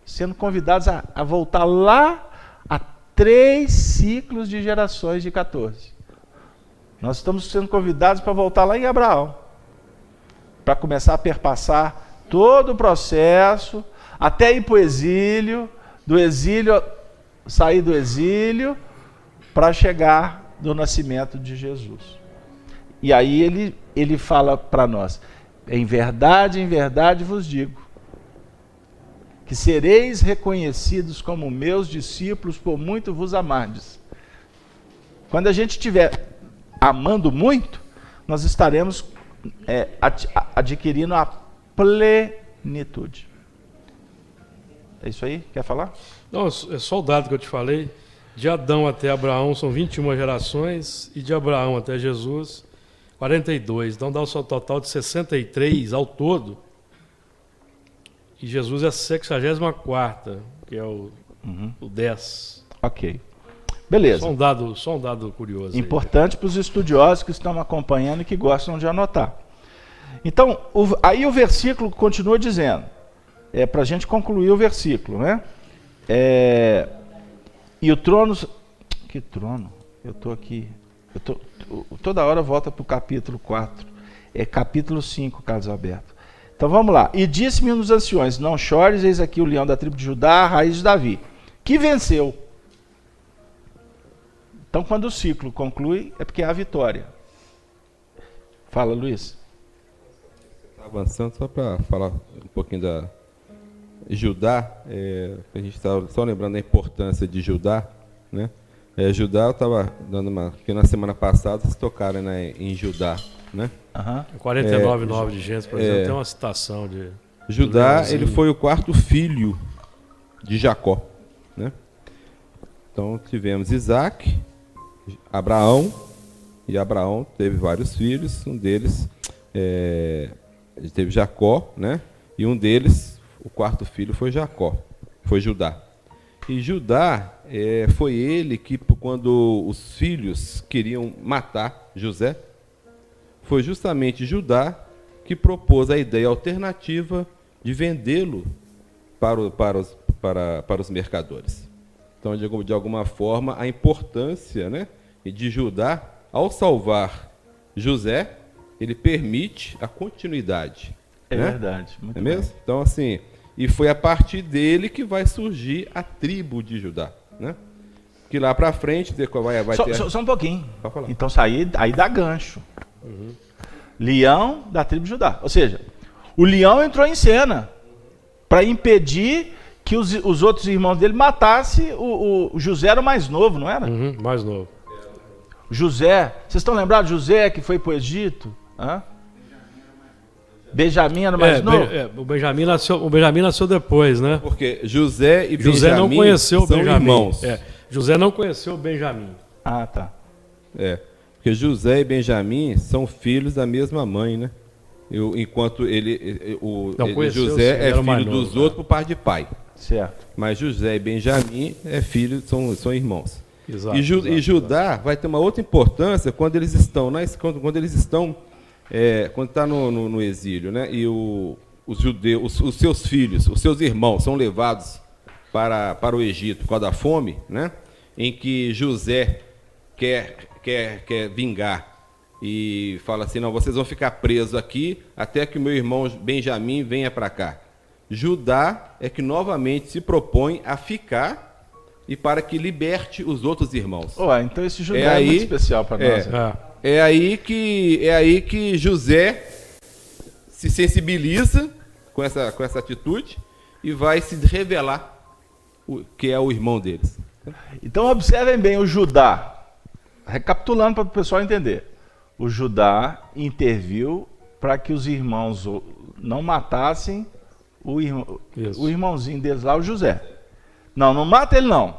sendo convidados a voltar lá a 3 ciclos de gerações de 14. Nós estamos sendo convidados para voltar lá em Abraão, para começar a perpassar todo o processo, até ir para o exílio, sair do exílio, para chegar no nascimento de Jesus. E aí ele fala para nós: em verdade vos digo, que sereis reconhecidos como meus discípulos por muito vos amardes. Quando a gente estiver amando muito, nós estaremos adquirindo a plenitude. É isso aí? Quer falar? Não, é só o dado que eu te falei. De Adão até Abraão são 21 gerações, e de Abraão até Jesus, 42. Então dá o seu total de 63 ao todo. E Jesus é a 64ª, que é o 10. Ok. Beleza. Só um dado curioso. Importante para os estudiosos que estão acompanhando e que gostam de anotar. Então, aí o versículo continua dizendo, para a gente concluir o versículo, né? E o trono... Que trono? Eu estou aqui... toda hora volta para o capítulo 4. É capítulo 5, Carlos Alberto. Então vamos lá. E disse-me um dos anciões: não chores, eis aqui o leão da tribo de Judá, a raiz de Davi, que venceu. Então quando o ciclo conclui, é porque há vitória. Fala, Luiz. Está avançando, só para falar um pouquinho da Judá. A gente está só lembrando da importância de Judá, né? Judá, eu estava dando porque na semana passada vocês tocaram, né, em Judá, né? 49,9 de Gênesis, por exemplo, tem uma citação de... Judá, ele foi o 4º filho de Jacó, né? Então tivemos Isaac, Abraão, e Abraão teve vários filhos, um deles teve Jacó, né? E um deles, o 4º filho, foi Jacó, foi Judá. E Judá foi ele que, quando os filhos queriam matar José, foi justamente Judá que propôs a ideia alternativa de vendê-lo para os mercadores. Então, de alguma forma, a importância, né, de Judá, ao salvar José, ele permite a continuidade. É né? verdade. Muito É mesmo? Então, assim, e foi a partir dele que vai surgir a tribo de Judá, né? Que lá para frente vai ter... Só um pouquinho. Pode falar. Então, aí dá gancho. Leão da tribo de Judá. Ou seja, o leão entrou em cena para impedir que os outros irmãos dele matassem o José, era o mais novo, não era? Mais novo. José, vocês estão lembrados de José que foi para o Egito? Benjamim era o mais novo? O Benjamim nasceu depois, né? Porque José e José Benjamim não conheceu o são Benjamim. irmãos. José não conheceu o Benjamim. Ah, tá. Porque José e Benjamim são filhos da mesma mãe, né? Enquanto José é filho dos outros por parte de pai. Certo. Mas José e Benjamim são irmãos. Exato, E Judá vai ter uma outra importância quando eles estão quando está no exílio, né? E os judeus, os seus filhos, os seus irmãos são levados para o Egito por causa da fome, né? Em que José quer vingar e fala assim: não, vocês vão ficar presos aqui até que o meu irmão Benjamim venha para cá. Judá é que novamente se propõe a ficar e para que liberte os outros irmãos. Então esse Judá é muito especial para nós. É aí que José se sensibiliza com essa atitude e vai se revelar que é o irmão deles. Então observem bem o Judá. Recapitulando para o pessoal entender. O Judá interviu para que os irmãos não matassem o irmãozinho deles lá, o José. Não mata ele não.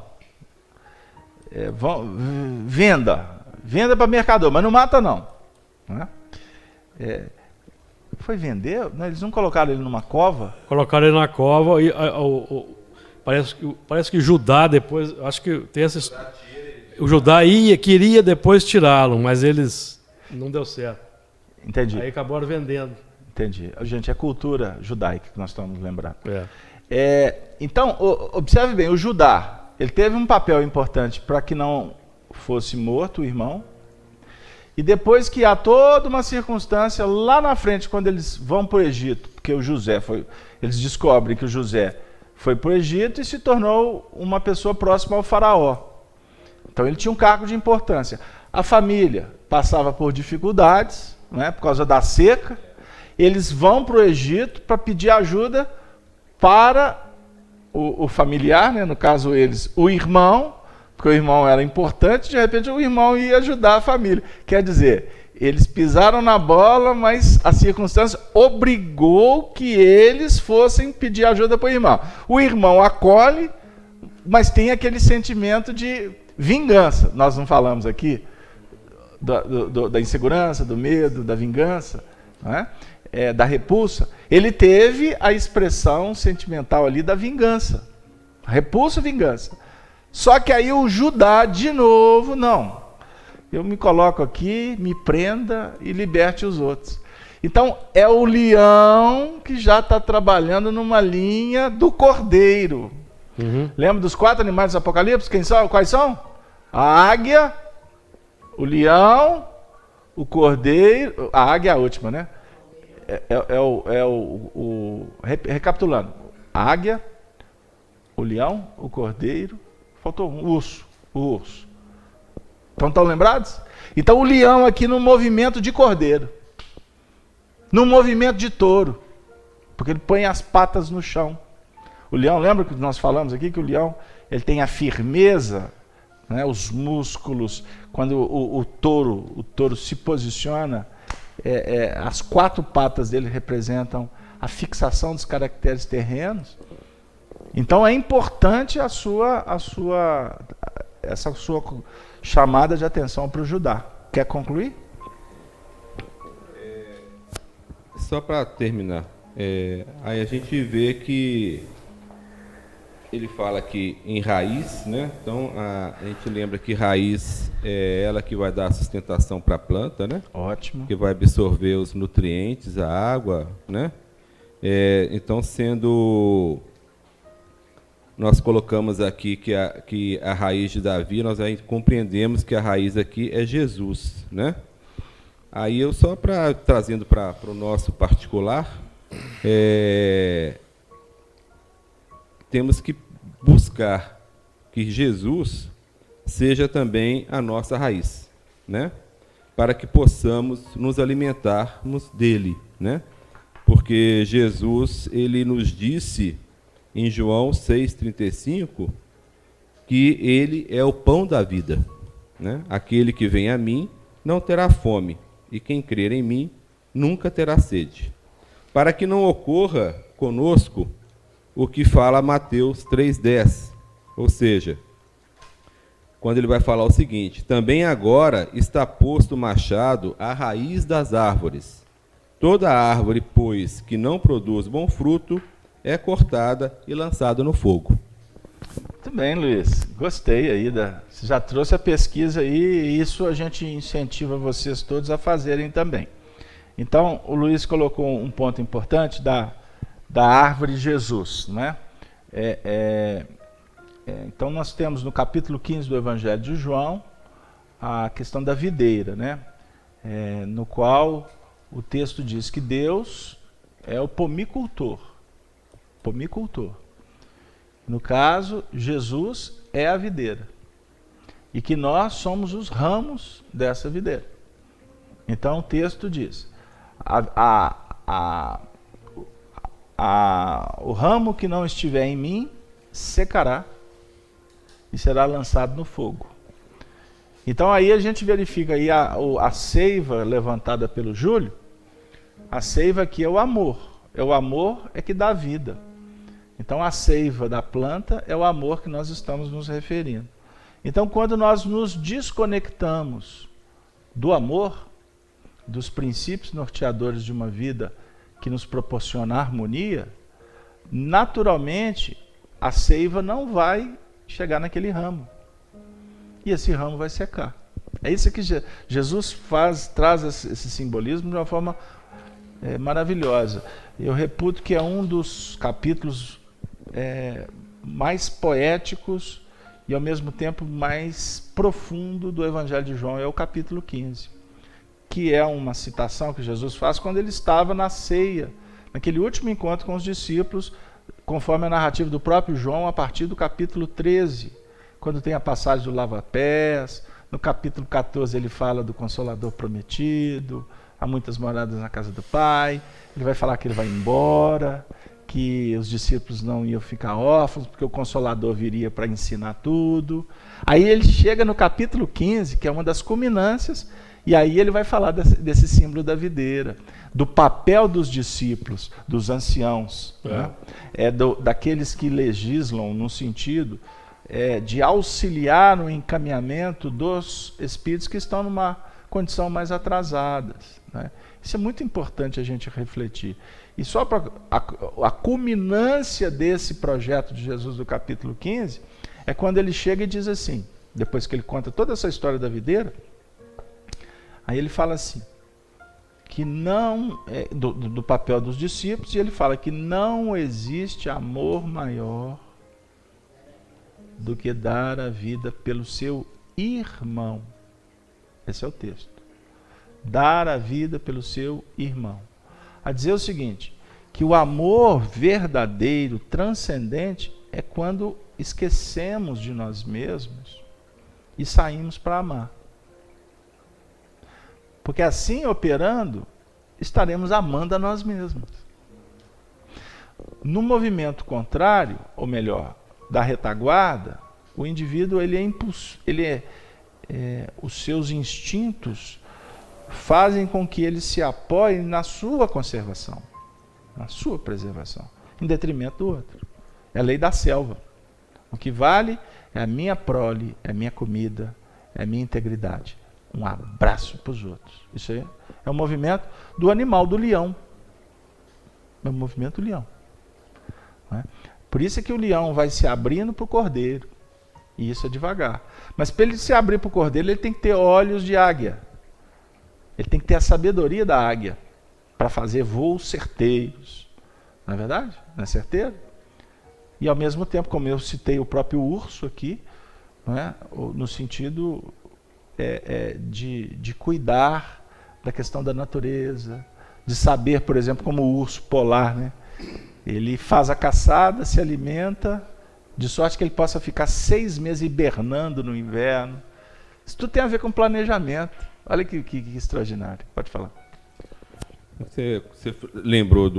Venda para mercador, mas não mata não. Foi vender? Não, eles não colocaram ele numa cova? Colocaram ele na cova e parece que Judá depois, acho que tem essa... O Judá queria depois tirá-lo, mas eles não deu certo. Entendi. Aí acabaram vendendo. Entendi. Gente, é cultura judaica que nós estamos lembrando. Então, observe bem, o Judá, ele teve um papel importante para que não fosse morto o irmão. E depois que há toda uma circunstância lá na frente, quando eles vão para o Egito, porque eles descobrem que o José foi para o Egito e se tornou uma pessoa próxima ao faraó. Então ele tinha um cargo de importância. A família passava por dificuldades, né, por causa da seca. Eles vão para o Egito para pedir ajuda para o familiar, né, no caso eles, o irmão, porque o irmão era importante, de repente o irmão ia ajudar a família. Quer dizer, eles pisaram na bola, mas a circunstância obrigou que eles fossem pedir ajuda para o irmão. O irmão acolhe, mas tem aquele sentimento de vingança. Nós não falamos aqui da insegurança, do medo, da vingança, não é? Da repulsa. Ele teve a expressão sentimental ali da vingança. Repulsa, vingança. Só que aí o Judá, de novo, não. Eu me coloco aqui, me prenda e liberte os outros. Então, é o leão que já está trabalhando numa linha do cordeiro. Lembra dos 4 animais do Apocalipse? Quais são? A águia, o leão, o cordeiro, a águia é a última, né? Recapitulando: a águia, o leão, o cordeiro, faltou o urso. Então estão lembrados? Então o leão aqui no movimento de cordeiro, no movimento de touro, porque ele põe as patas no chão. O leão, lembra que nós falamos aqui que o leão ele tem a firmeza, né, os músculos, quando o touro se posiciona, as 4 patas dele representam a fixação dos caracteres terrenos. Então é importante essa sua chamada de atenção para o Judá. Quer concluir? Só para terminar, aí a gente vê que ele fala aqui em raiz, né? Então a gente lembra que raiz é ela que vai dar sustentação para a planta, né? Ótimo. Que vai absorver os nutrientes, a água, né? Então, nós colocamos aqui que a raiz de Davi, nós aí compreendemos que a raiz aqui é Jesus, né? Aí eu só trazendo para o nosso particular, temos que buscar que Jesus seja também a nossa raiz, né? Para que possamos nos alimentarmos dele, né? Porque Jesus, ele nos disse em João 6,35, que ele é o pão da vida, né? Aquele que vem a mim não terá fome, e quem crer em mim nunca terá sede. Para que não ocorra conosco o que fala Mateus 3,10, ou seja, quando ele vai falar o seguinte: também agora está posto o machado à raiz das árvores. Toda árvore, pois, que não produz bom fruto, é cortada e lançada no fogo. Muito bem, Luiz. Gostei aí. Você já trouxe a pesquisa aí, e isso a gente incentiva vocês todos a fazerem também. Então, o Luiz colocou um ponto importante da árvore Jesus, né? Então, nós temos no capítulo 15 do Evangelho de João a questão da videira, né? No qual o texto diz que Deus é o pomicultor. Pomicultor. No caso, Jesus é a videira. E que nós somos os ramos dessa videira. Então o texto diz: o ramo que não estiver em mim secará e será lançado no fogo. Então aí a gente verifica aí a seiva levantada pelo Júlio. A seiva aqui é o amor. O amor é que dá vida. Então a seiva da planta é o amor que nós estamos nos referindo. Então quando nós nos desconectamos do amor, dos princípios norteadores de uma vida que nos proporciona harmonia, naturalmente a seiva não vai chegar naquele ramo. E esse ramo vai secar. É isso que Jesus traz esse simbolismo de uma forma maravilhosa. Eu reputo que é um dos capítulos mais poéticos e ao mesmo tempo mais profundo do Evangelho de João, é o capítulo 15, que é uma citação que Jesus faz quando ele estava na ceia, naquele último encontro com os discípulos, conforme a narrativa do próprio João, a partir do capítulo 13, quando tem a passagem do lava-pés. No capítulo 14 ele fala do Consolador prometido, há muitas moradas na casa do Pai. Ele vai falar que ele vai embora, que os discípulos não iam ficar órfãos, porque o Consolador viria para ensinar tudo. Aí ele chega no capítulo 15, que é uma das culminâncias, e aí ele vai falar desse símbolo da videira, do papel dos discípulos, dos anciãos, né? Daqueles que legislam no sentido de auxiliar no encaminhamento dos espíritos que estão numa condição mais atrasadas, né? Isso é muito importante a gente refletir. E só para a culminância desse projeto de Jesus do capítulo 15 é quando ele chega e diz assim, depois que ele conta toda essa história da videira, aí ele fala assim, que não do papel dos discípulos, e ele fala que não existe amor maior do que dar a vida pelo seu irmão. Esse é o texto. Dar a vida pelo seu irmão. A dizer o seguinte, que o amor verdadeiro, transcendente, é quando esquecemos de nós mesmos e saímos para amar. Porque assim operando, estaremos amando a nós mesmos. No movimento contrário, ou melhor, da retaguarda, o indivíduo os seus instintos fazem com que ele se apoie na sua conservação, na sua preservação, em detrimento do outro. É a lei da selva. O que vale é a minha prole, é a minha comida, é a minha integridade. Um abraço para os outros. Isso aí é o movimento do animal, do leão. É o movimento do leão. Não é? Por isso é que o leão vai se abrindo para o cordeiro. E isso é devagar. Mas para ele se abrir para o cordeiro, ele tem que ter olhos de águia. Ele tem que ter a sabedoria da águia para fazer voos certeiros. Não é verdade? Não é certeiro? E ao mesmo tempo, como eu citei o próprio urso aqui, não é? No sentido de cuidar da questão da natureza, de saber, por exemplo, como o urso polar, né? Ele faz a caçada, se alimenta, de sorte que ele possa ficar 6 meses hibernando no inverno. Isso tudo tem a ver com planejamento. Olha que extraordinário. Pode falar. Você lembrou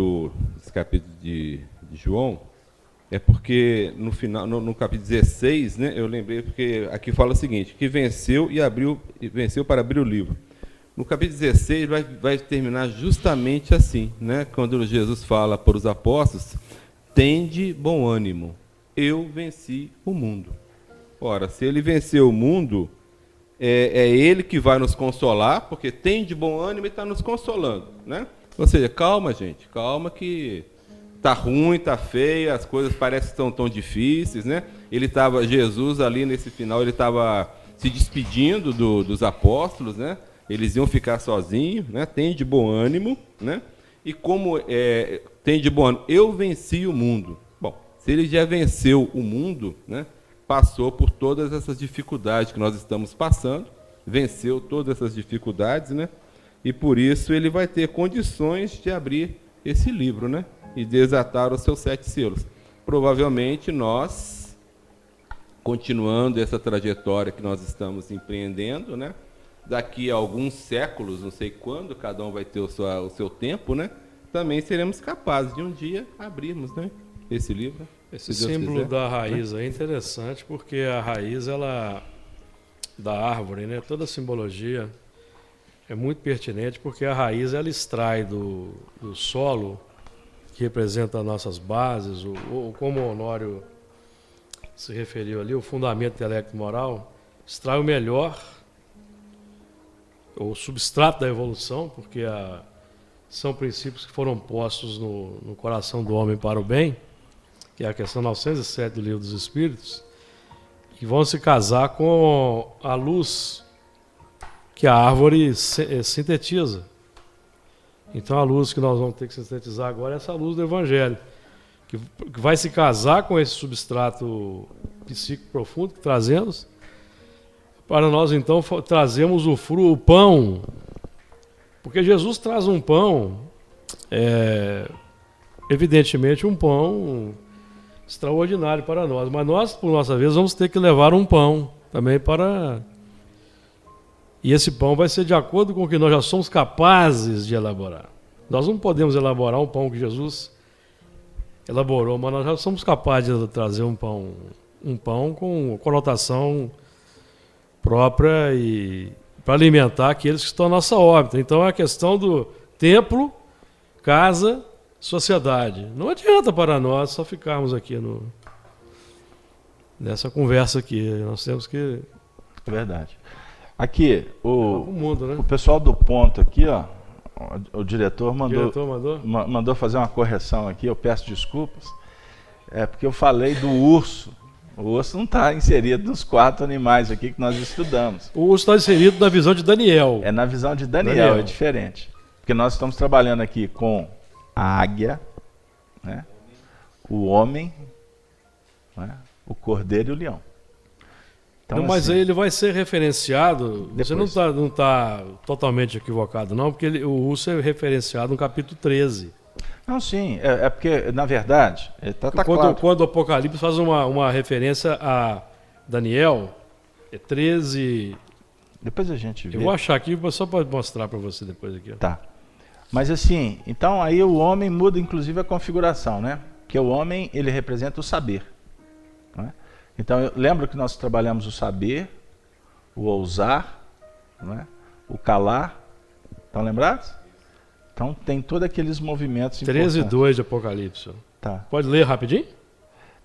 desse capítulo de João? É porque no final, no capítulo 16, né, eu lembrei porque aqui fala o seguinte, que venceu para abrir o livro. No capítulo 16 vai terminar justamente assim, né, quando Jesus fala para os apóstolos, tende bom ânimo, eu venci o mundo. Ora, se ele venceu o mundo, é ele que vai nos consolar, porque tem de bom ânimo e está nos consolando, né? Ou seja, calma, gente, calma que tá ruim, tá feio, as coisas parecem que estão tão difíceis, né? Jesus ali nesse final, ele estava se despedindo dos apóstolos, né? Eles iam ficar sozinhos, né? Tem de bom ânimo, né? E como tem de bom ânimo, eu venci o mundo. Bom, se ele já venceu o mundo, né? Passou por todas essas dificuldades que nós estamos passando, venceu todas essas dificuldades, né? E por isso ele vai ter condições de abrir esse livro, né? E desatar os seus 7 selos. Provavelmente nós, continuando essa trajetória que nós estamos empreendendo, né? Daqui a alguns séculos, não sei quando, cada um vai ter o seu tempo, né? Também seremos capazes de um dia abrirmos, né? Esse livro. Esse símbolo da raiz é interessante porque a raiz da árvore, né? Toda a simbologia é muito pertinente porque a raiz ela extrai do solo, que representa as nossas bases, como o Honório se referiu ali, o fundamento intelecto-moral, extrai o melhor, o substrato da evolução, porque são princípios que foram postos no coração do homem para o bem, que é a questão 907 do Livro dos Espíritos, que vão se casar com a luz que a árvore sintetiza. Então a luz que nós vamos ter que sintetizar agora é essa luz do Evangelho, que vai se casar com esse substrato psíquico profundo que trazemos, para nós então trazemos o pão, porque Jesus traz um pão, evidentemente um pão extraordinário para nós, mas nós, por nossa vez, vamos ter que levar um pão também para... E esse pão vai ser de acordo com o que nós já somos capazes de elaborar. Nós não podemos elaborar um pão que Jesus elaborou, mas nós já somos capazes de trazer um pão com conotação própria e para alimentar aqueles que estão à nossa órbita. Então é a questão do templo, casa, sociedade. Não adianta para nós só ficarmos aqui nessa conversa aqui. Nós temos que... É verdade. Aqui, mundo, né? O pessoal do ponto aqui, ó, o diretor mandou? Mandou fazer uma correção aqui, eu peço desculpas. Porque eu falei do urso. O urso não está inserido nos 4 animais aqui que nós estudamos. O urso está inserido na visão de Daniel. É na visão de Daniel, é diferente. Porque nós estamos trabalhando aqui com a águia, né? O homem, né? O cordeiro e o leão. Então, não, mas assim, aí ele vai ser referenciado, depois. Você não tá totalmente equivocado não, porque o urso é referenciado no capítulo 13. Não, sim, porque, na verdade, está claro. Quando o Apocalipse faz uma referência a Daniel, é 13... Depois a gente vê. Eu vou achar aqui, só para mostrar para você depois aqui. Ó. Tá. Mas assim, então aí o homem muda inclusive a configuração, né? Porque o homem, ele representa o saber. Né? Então, lembra que nós trabalhamos o saber, o ousar, né? O calar. Estão lembrados? Então, tem todos aqueles movimentos 13:2 de Apocalipse. Tá. Pode ler rapidinho?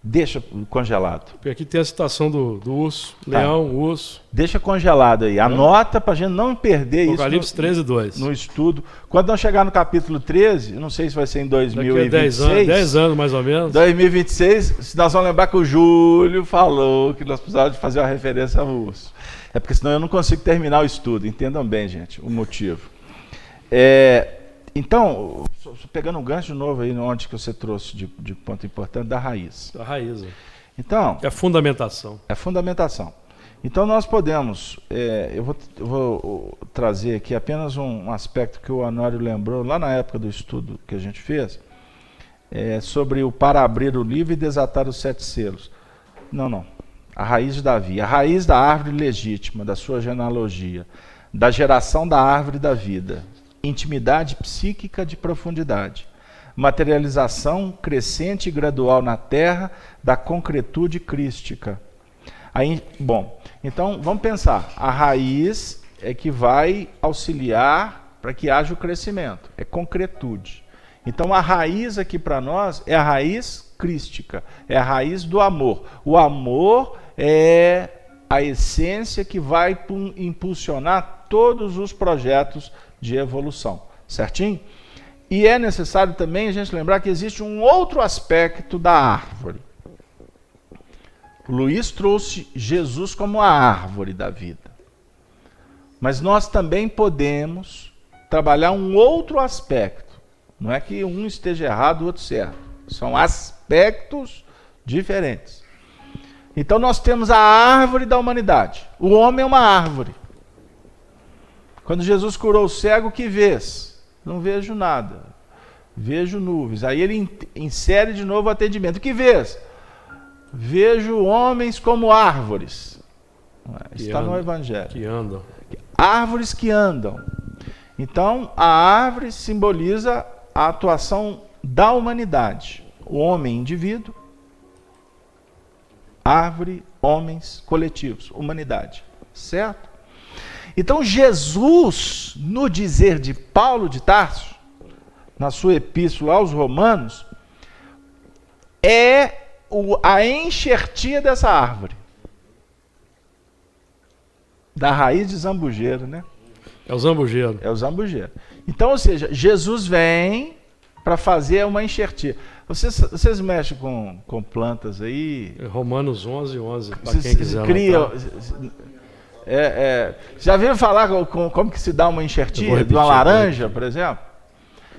Deixa congelado. Porque aqui tem a citação do urso, leão, urso. Deixa congelado aí. Anota para a gente não perder Apocalipse isso 13:2. No estudo. Quando nós chegar no capítulo 13, eu não sei se vai ser em 2026. Daqui a 10 anos mais ou menos. 2026, nós vamos lembrar que o Júlio falou que nós precisávamos de fazer uma referência ao urso. É porque senão eu não consigo terminar o estudo. Entendam bem, gente, o motivo. Então, pegando um gancho de novo aí, onde que você trouxe de ponto importante, da raiz. Da raiz. Então, É a fundamentação. É a fundamentação. Então nós podemos, eu vou trazer aqui apenas um aspecto que o Honório lembrou lá na época do estudo que a gente fez, sobre o para abrir o livro e desatar os 7 selos. Não. A raiz de Davi, a raiz da árvore legítima, da sua genealogia, da geração da árvore da vida, intimidade psíquica de profundidade, materialização crescente e gradual na terra da concretude crística. Aí, bom, então vamos pensar, a raiz é que vai auxiliar para que haja o crescimento, é concretude. Então a raiz aqui para nós é a raiz crística, é a raiz do amor. O amor é a essência que vai impulsionar todos os projetos de evolução, certinho? E é necessário também a gente lembrar que existe um outro aspecto da árvore. O Luiz trouxe Jesus como a árvore da vida. Mas nós também podemos trabalhar um outro aspecto. Não é que um esteja errado, o outro certo. São aspectos diferentes. Então nós temos a árvore da humanidade. O homem é uma árvore. Quando Jesus curou o cego, que vês? Não vejo nada. Vejo nuvens. Aí ele insere de novo o atendimento. O que vês? Vejo homens como árvores. Está no Evangelho. Que andam. Árvores que andam. Então, a árvore simboliza a atuação da humanidade. O homem, indivíduo. Árvore, homens, coletivos. Humanidade. Certo? Então, Jesus, no dizer de Paulo de Tarso, na sua epístola aos Romanos, é a enxertia dessa árvore. Da raiz de zambujeiro, né? É o zambujeiro. É o zambujeiro. Então, ou seja, Jesus vem para fazer uma enxertia. Vocês mexem com plantas aí? Romanos 11:11, para quem quiser cria, já viram falar como que se dá uma enxertia de uma laranja, por exemplo?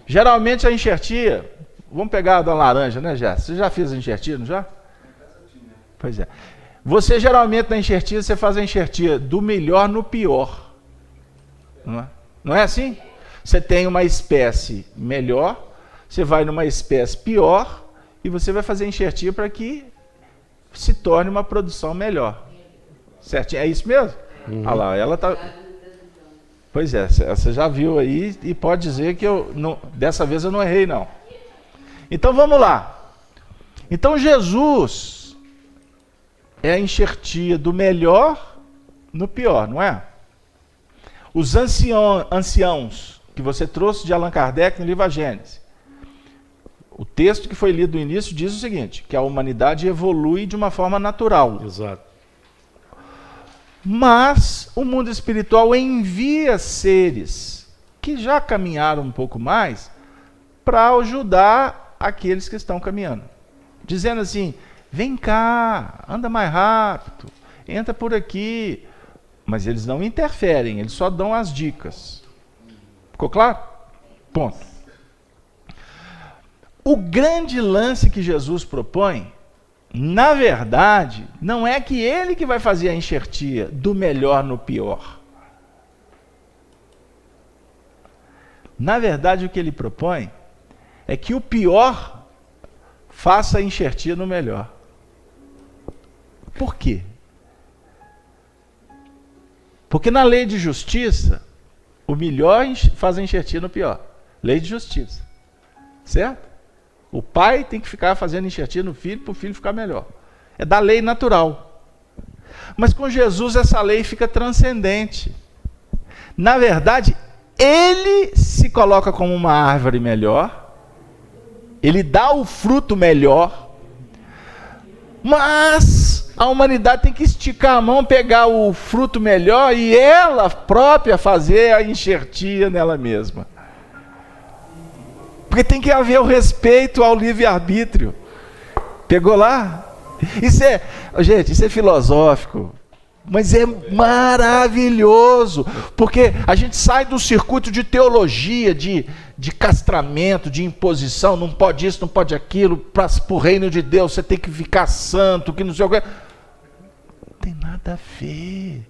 Geralmente a enxertia, vamos pegar a da laranja, né, Jéssica? Você já fez a enxertia, não já? Pois é. Você geralmente na enxertia, você faz a enxertia do melhor no pior. Não é assim? Você tem uma espécie melhor, você vai numa espécie pior e você vai fazer a enxertia para que se torne uma produção melhor. Certo? É isso mesmo? Uhum. Olha lá, ela tá... Pois é, você já viu aí e pode dizer que dessa vez eu não errei, não. Então vamos lá. Então Jesus é a enxertia do melhor no pior, não é? Os anciãos que você trouxe de Allan Kardec no livro A Gênese. O texto que foi lido no início diz o seguinte, que a humanidade evolui de uma forma natural. Exato. Mas o mundo espiritual envia seres que já caminharam um pouco mais para ajudar aqueles que estão caminhando. Dizendo assim, vem cá, anda mais rápido, entra por aqui. Mas eles não interferem, eles só dão as dicas. Ficou claro? Ponto. O grande lance que Jesus propõe, na verdade, não é que ele que vai fazer a enxertia do melhor no pior. Na verdade, o que ele propõe é que o pior faça a enxertia no melhor. Por quê? Porque na lei de justiça, o melhor faz a enxertia no pior. Lei de justiça. Certo? O pai tem que ficar fazendo enxertia no filho para o filho ficar melhor. É da lei natural. Mas com Jesus essa lei fica transcendente. Na verdade, ele se coloca como uma árvore melhor. Ele dá o fruto melhor. Mas a humanidade tem que esticar a mão, pegar o fruto melhor e ela própria fazer a enxertia nela mesma. Porque tem que haver o respeito ao livre-arbítrio. Pegou lá? Gente, isso é filosófico, mas é maravilhoso, porque a gente sai do circuito de teologia, de castramento, de imposição, não pode isso, não pode aquilo, para o reino de Deus você tem que ficar santo, que não sei o que. Não tem nada nada a ver.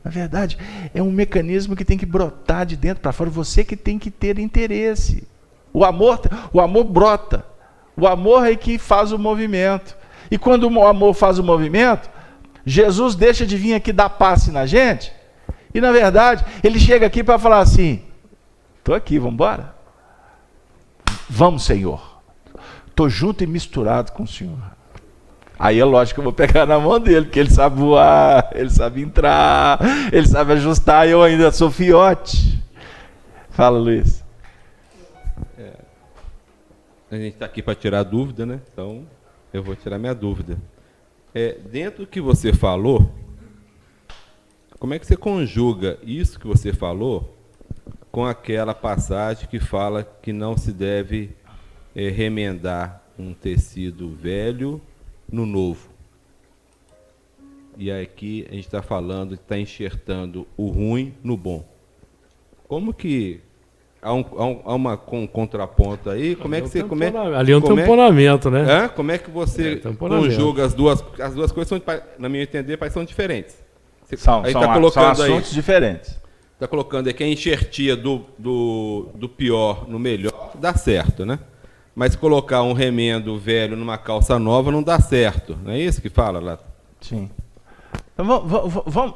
Na verdade, é um mecanismo que tem que brotar de dentro para fora. Você que tem que ter interesse. O amor brota. O amor é que faz o movimento. E quando o amor faz o movimento, Jesus deixa de vir aqui dar passe na gente. E na verdade, ele chega aqui para falar assim: estou aqui, vamos embora? Vamos, Senhor. Estou junto e misturado com o Senhor. Aí é lógico que eu vou pegar na mão dele, porque ele sabe voar, ele sabe entrar, ele sabe ajustar, eu ainda sou fiote. Fala, Luiz. A gente está aqui para tirar dúvida, né? Então, eu vou tirar minha dúvida. Dentro do que você falou, como é que você conjuga isso que você falou com aquela passagem que fala que não se deve remendar um tecido velho no novo? E aqui a gente está falando, está enxertando o ruim no bom. Como que há um contraponto aí? Como é que você... Ali é um tamponamento, né? Como é que você conjuga as duas coisas? São, na minha entender, são diferentes. São assuntos diferentes. Está colocando aí que a enxertia do pior no melhor dá certo, né? Mas colocar um remendo velho numa calça nova não dá certo. Não é isso que fala lá? Sim. Então,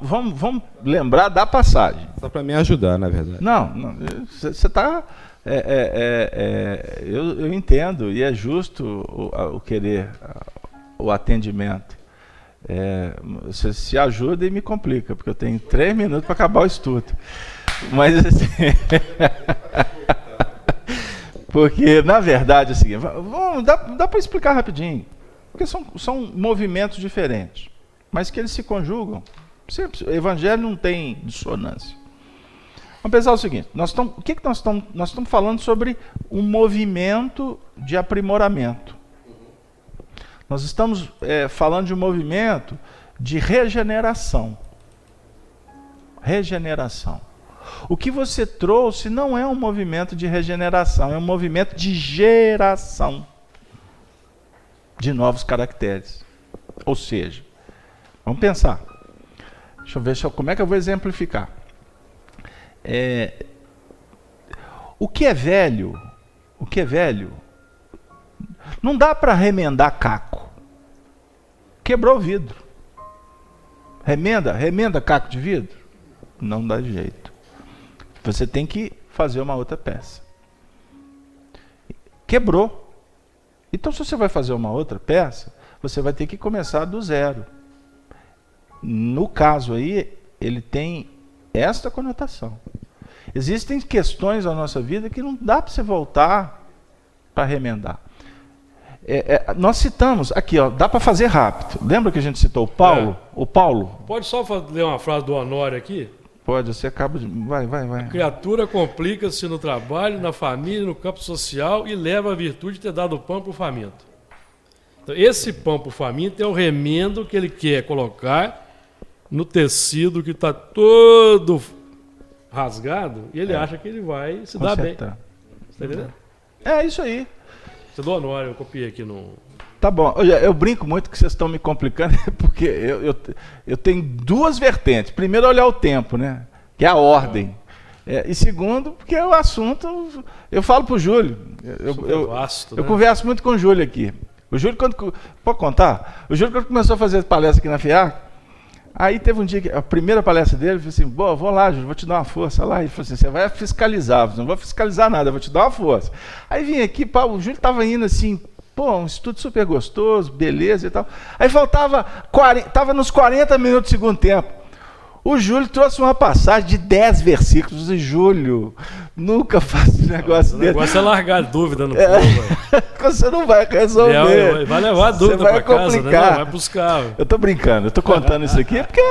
vamos lembrar da passagem. Só para me ajudar, na verdade. Não, você está... eu entendo, e é justo o querer, o atendimento. Você se ajuda e me complica, porque eu tenho 3 minutos para acabar o estudo. Mas assim... Porque, na verdade, é o seguinte, dá para explicar rapidinho. Porque são movimentos diferentes, mas que eles se conjugam. O evangelho não tem dissonância. Vamos pensar o seguinte, nós estamos falando sobre um movimento de aprimoramento. Nós estamos falando de um movimento de regeneração. Regeneração. O que você trouxe não é um movimento de regeneração, é um movimento de geração de novos caracteres. Ou seja, vamos pensar. Deixa eu ver como é que eu vou exemplificar. O que é velho, não dá para remendar caco. Quebrou o vidro. Remenda caco de vidro? Não dá jeito. Você tem que fazer uma outra peça. Quebrou. Então, se você vai fazer uma outra peça, você vai ter que começar do zero. No caso aí, ele tem esta conotação. Existem questões na nossa vida que não dá para você voltar para remendar. Nós citamos, aqui, dá para fazer rápido. Lembra que a gente citou o Paulo? O Paulo. Pode só ler uma frase do Honório aqui? Pode, você acaba de... Vai. A criatura complica-se no trabalho, na família, no campo social e leva a virtude de ter dado pão para o faminto. Então, esse pão para o faminto é o remendo que ele quer colocar no tecido que está todo rasgado e ele acha que ele vai se dar bem. Você está entendendo? É isso aí. Você do Honório, eu copiei aqui no... Tá bom, eu brinco muito que vocês estão me complicando, porque eu tenho 2 vertentes. Primeiro, olhar o tempo, né? Que é a ordem. E segundo, porque o assunto... Eu falo para o Júlio. Eu converso muito com o Júlio aqui. O Júlio, pode contar? O Júlio, quando começou a fazer palestra aqui na FIAC, aí teve um dia que a primeira palestra dele, ele falou assim: vou lá, Júlio, vou te dar uma força lá. Ele falou assim: você vai fiscalizar. Eu não vou fiscalizar nada, eu vou te dar uma força. Aí vim aqui, o Júlio estava indo assim... um estudo super gostoso, beleza e tal. Aí estava nos 40 minutos do segundo tempo. O Júlio trouxe uma passagem de 10 versículos. E Júlio, nunca faço um negócio desse. O negócio é largar dúvida no povo. Você não vai resolver. Vai levar a dúvida para casa, né? Não, vai buscar. Eu estou brincando, eu estou contando isso aqui porque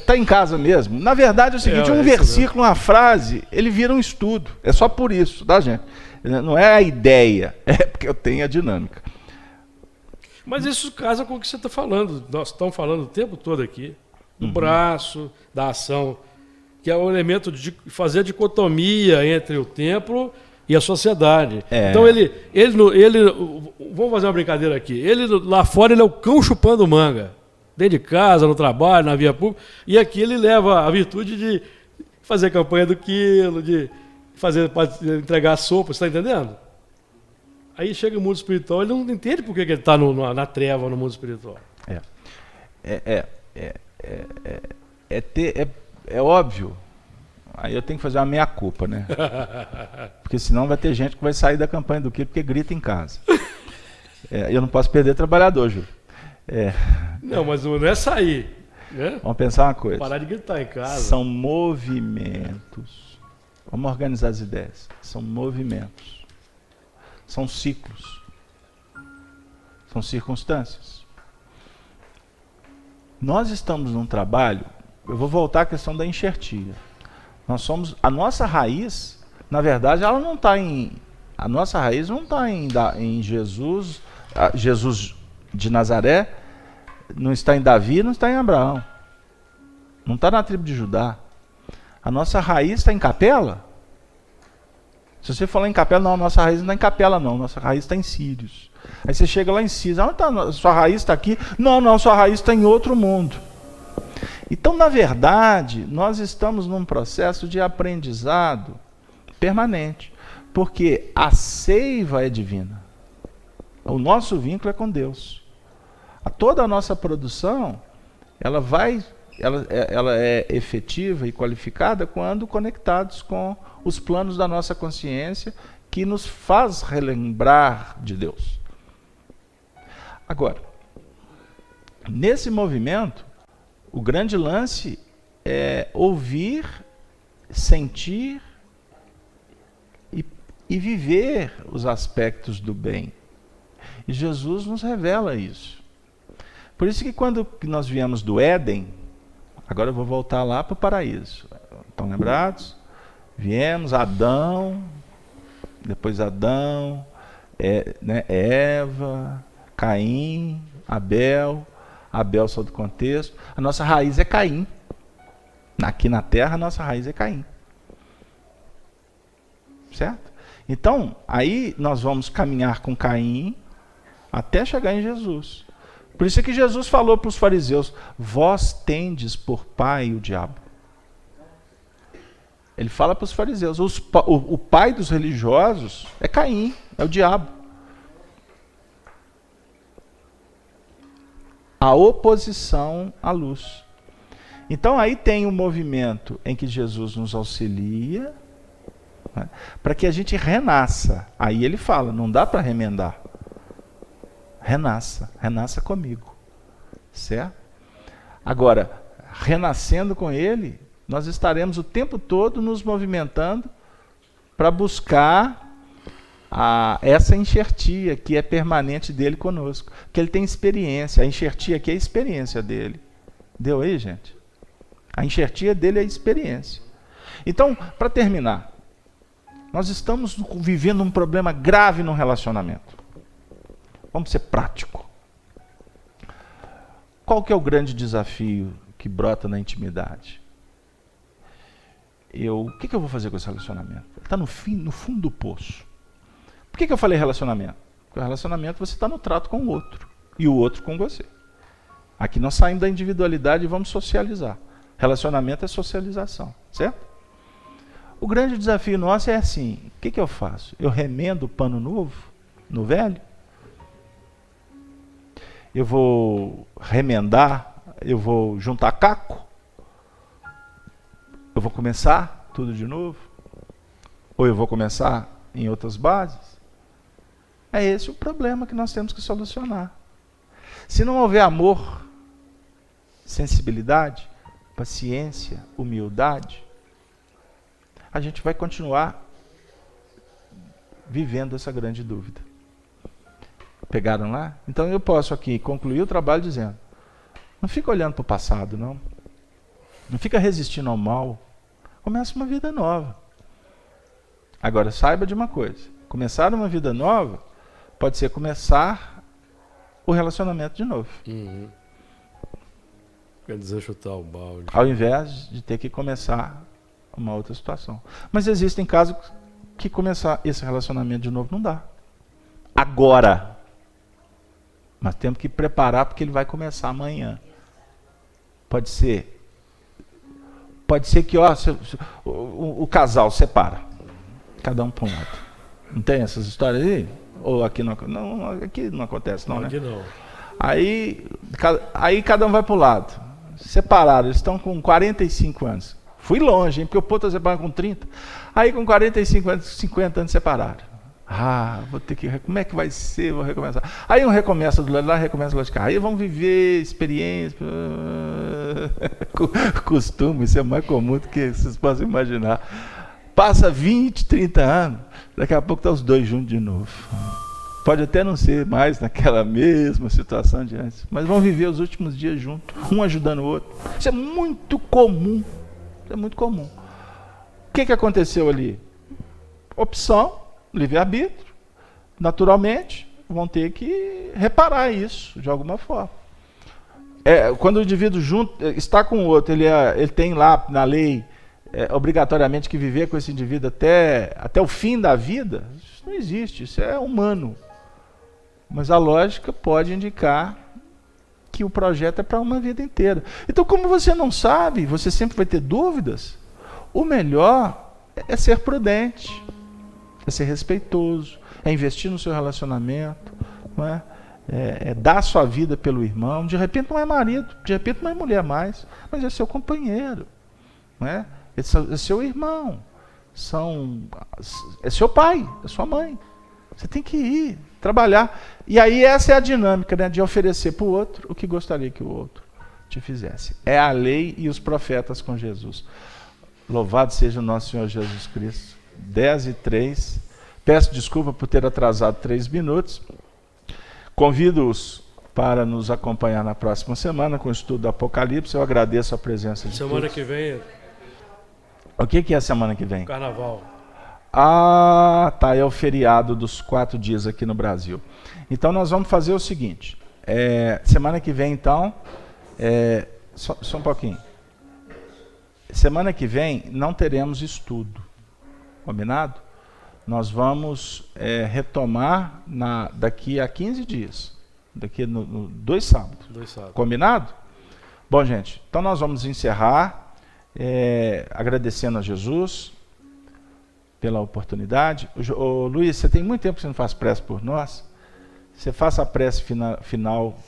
está em casa mesmo. Na verdade é o seguinte, um versículo, uma frase, ele vira um estudo. É só por isso, tá, gente? Não é a ideia, é porque eu tenho a dinâmica. Mas isso casa com o que você está falando. Nós estamos falando o tempo todo aqui do braço, da ação, que é o elemento de fazer a dicotomia entre o templo e a sociedade. Então ele, vamos fazer uma brincadeira aqui. Ele lá fora ele é o cão chupando manga. dentro de casa, no trabalho, na via pública, e aqui ele leva a virtude de fazer campanha do quilo, de entregar sopa, você está entendendo? Aí chega o mundo espiritual, ele não entende por que ele está na treva no mundo espiritual. É óbvio. Aí eu tenho que fazer uma meia-culpa, né? Porque senão vai ter gente que vai sair da campanha do quilo porque grita em casa. Eu não posso perder trabalhador, Júlio. Não, mas não é sair. Né? Vamos pensar uma coisa. Parar de gritar em casa. São movimentos. Vamos organizar as ideias. São movimentos. São ciclos. São circunstâncias. Nós estamos num trabalho. Eu vou voltar à questão da enxertia. A nossa raiz, na verdade, ela não está em. A nossa raiz não está em Jesus. Jesus de Nazaré, não está em Davi, não está em Abraão. Não está na tribo de Judá. A nossa raiz está em Capela. Se você falar em Capela, não, a nossa raiz não está em Capela, não. Nossa raiz está em Sírios. Aí você chega lá em Sírios, onde está? Sua raiz está aqui? Não, sua raiz está em outro mundo. Então, na verdade, nós estamos num processo de aprendizado permanente. Porque a seiva é divina. O nosso vínculo é com Deus. Toda a nossa produção, ela é efetiva e qualificada quando conectados com os planos da nossa consciência que nos faz relembrar de Deus. Agora, nesse movimento, o grande lance é ouvir, sentir e viver os aspectos do bem. E Jesus nos revela isso. Por isso que quando nós viemos do Éden, agora eu vou voltar lá para o paraíso. Estão lembrados? Viemos, Adão, depois Adão, Eva, Caim, Abel só do contexto. A nossa raiz é Caim. Aqui na terra a nossa raiz é Caim. Certo? Então, aí nós vamos caminhar com Caim até chegar em Jesus. Por isso é que Jesus falou para os fariseus: vós tendes por pai o diabo. Ele fala para os fariseus: o pai dos religiosos é Caim, é o diabo. A oposição à luz. Então aí tem um movimento em que Jesus nos auxilia, né, para que a gente renasça. Aí ele fala, não dá para remendar. Renasça comigo. Certo? Agora, renascendo com ele, nós estaremos o tempo todo nos movimentando para buscar essa enxertia que é permanente dele conosco. Que ele tem experiência. A enxertia aqui é a experiência dele. Deu aí, gente? A enxertia dele é a experiência. Então, para terminar, nós estamos vivendo um problema grave no relacionamento. Vamos ser prático. Qual que é o grande desafio que brota na intimidade? O que eu vou fazer com esse relacionamento? Ele está no fundo do poço. Por que eu falei relacionamento? Porque o relacionamento você está no trato com o outro. E o outro com você. Aqui nós saímos da individualidade e vamos socializar. Relacionamento é socialização. Certo? O grande desafio nosso é assim: o que eu faço? Eu remendo o pano novo no velho? Eu vou remendar? Eu vou juntar caco? Eu vou começar tudo de novo? Ou eu vou começar em outras bases? É esse o problema que nós temos que solucionar. Se não houver amor, sensibilidade, paciência, humildade, a gente vai continuar vivendo essa grande dúvida. Pegaram lá? Então eu posso aqui concluir o trabalho dizendo: não fica olhando para o passado, não. Não fica resistindo ao mal. Começa uma vida nova. Agora, saiba de uma coisa: começar uma vida nova pode ser começar o relacionamento de novo. Uhum. Quer dizer, chutar o balde. Ao invés de ter que começar uma outra situação. Mas existem casos que começar esse relacionamento de novo não dá. Agora. Mas temos que preparar porque ele vai começar amanhã. Pode ser que o casal separa, cada um para um lado. Não tem essas histórias aí? Ou aqui não acontece, não, né? Aqui não. Aí cada um vai para o lado. Separaram, eles estão com 45 anos. Fui longe, hein? Porque o povo está separado com 30. Aí com 45 anos, 50 anos separaram. Vou ter que... Como é que vai ser? Vou recomeçar. Aí um recomeça do lado de lá, recomeça do lado de cá. Aí vamos viver experiência. Costume, isso é mais comum do que vocês possam imaginar. Passa 20, 30 anos, daqui a pouco estão os dois juntos de novo. Pode até não ser mais naquela mesma situação de antes, mas vão viver os últimos dias juntos, um ajudando o outro. Isso é muito comum. Isso é muito comum. O que aconteceu ali? Opção, livre-arbítrio. Naturalmente, vão ter que reparar isso de alguma forma. Quando o indivíduo está com o outro, ele tem lá na lei obrigatoriamente que viver com esse indivíduo até o fim da vida. Isso não existe, isso é humano. Mas a lógica pode indicar que o projeto é para uma vida inteira. Então, como você não sabe, você sempre vai ter dúvidas, o melhor é ser prudente, é ser respeitoso, é investir no seu relacionamento, não é? É dar sua vida pelo irmão. De repente não é marido, de repente não é mulher mais, mas é seu companheiro, não é? É seu irmão, é seu pai, é sua mãe. Você tem que ir trabalhar. E aí essa é a dinâmica, né, de oferecer para o outro o que gostaria que o outro te fizesse. É a lei e os profetas com Jesus. Louvado seja o nosso Senhor Jesus Cristo. 10:03. Peço desculpa por ter atrasado 3 minutos. Convido-os para nos acompanhar na próxima semana com o estudo do Apocalipse. Eu agradeço a presença de Semana todos. que vem... O que é a semana que vem? Carnaval. Tá, é o feriado dos 4 dias aqui no Brasil. Então nós vamos fazer o seguinte, semana que vem então, só um pouquinho, semana que vem não teremos estudo, combinado? Nós vamos retomar daqui a 15 dias, daqui no 2 sábados, combinado? Bom, gente, então nós vamos encerrar, agradecendo a Jesus pela oportunidade. Luiz, você tem muito tempo que você não faz prece por nós. Você faça a prece final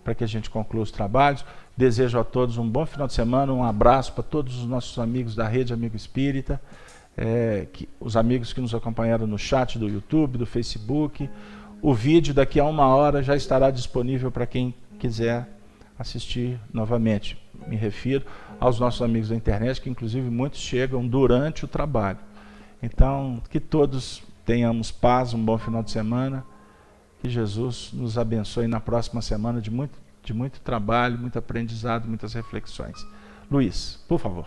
para que a gente conclua os trabalhos. Desejo a todos um bom final de semana, um abraço para todos os nossos amigos da Rede Amigo Espírita, os amigos que nos acompanharam no chat do YouTube, do Facebook. O vídeo daqui a 1 hora já estará disponível para quem quiser assistir novamente. Me refiro aos nossos amigos da internet, que inclusive muitos chegam durante o trabalho. Então, que todos tenhamos paz, um bom final de semana, que Jesus nos abençoe na próxima semana de muito trabalho, muito aprendizado, muitas reflexões. Luiz, por favor.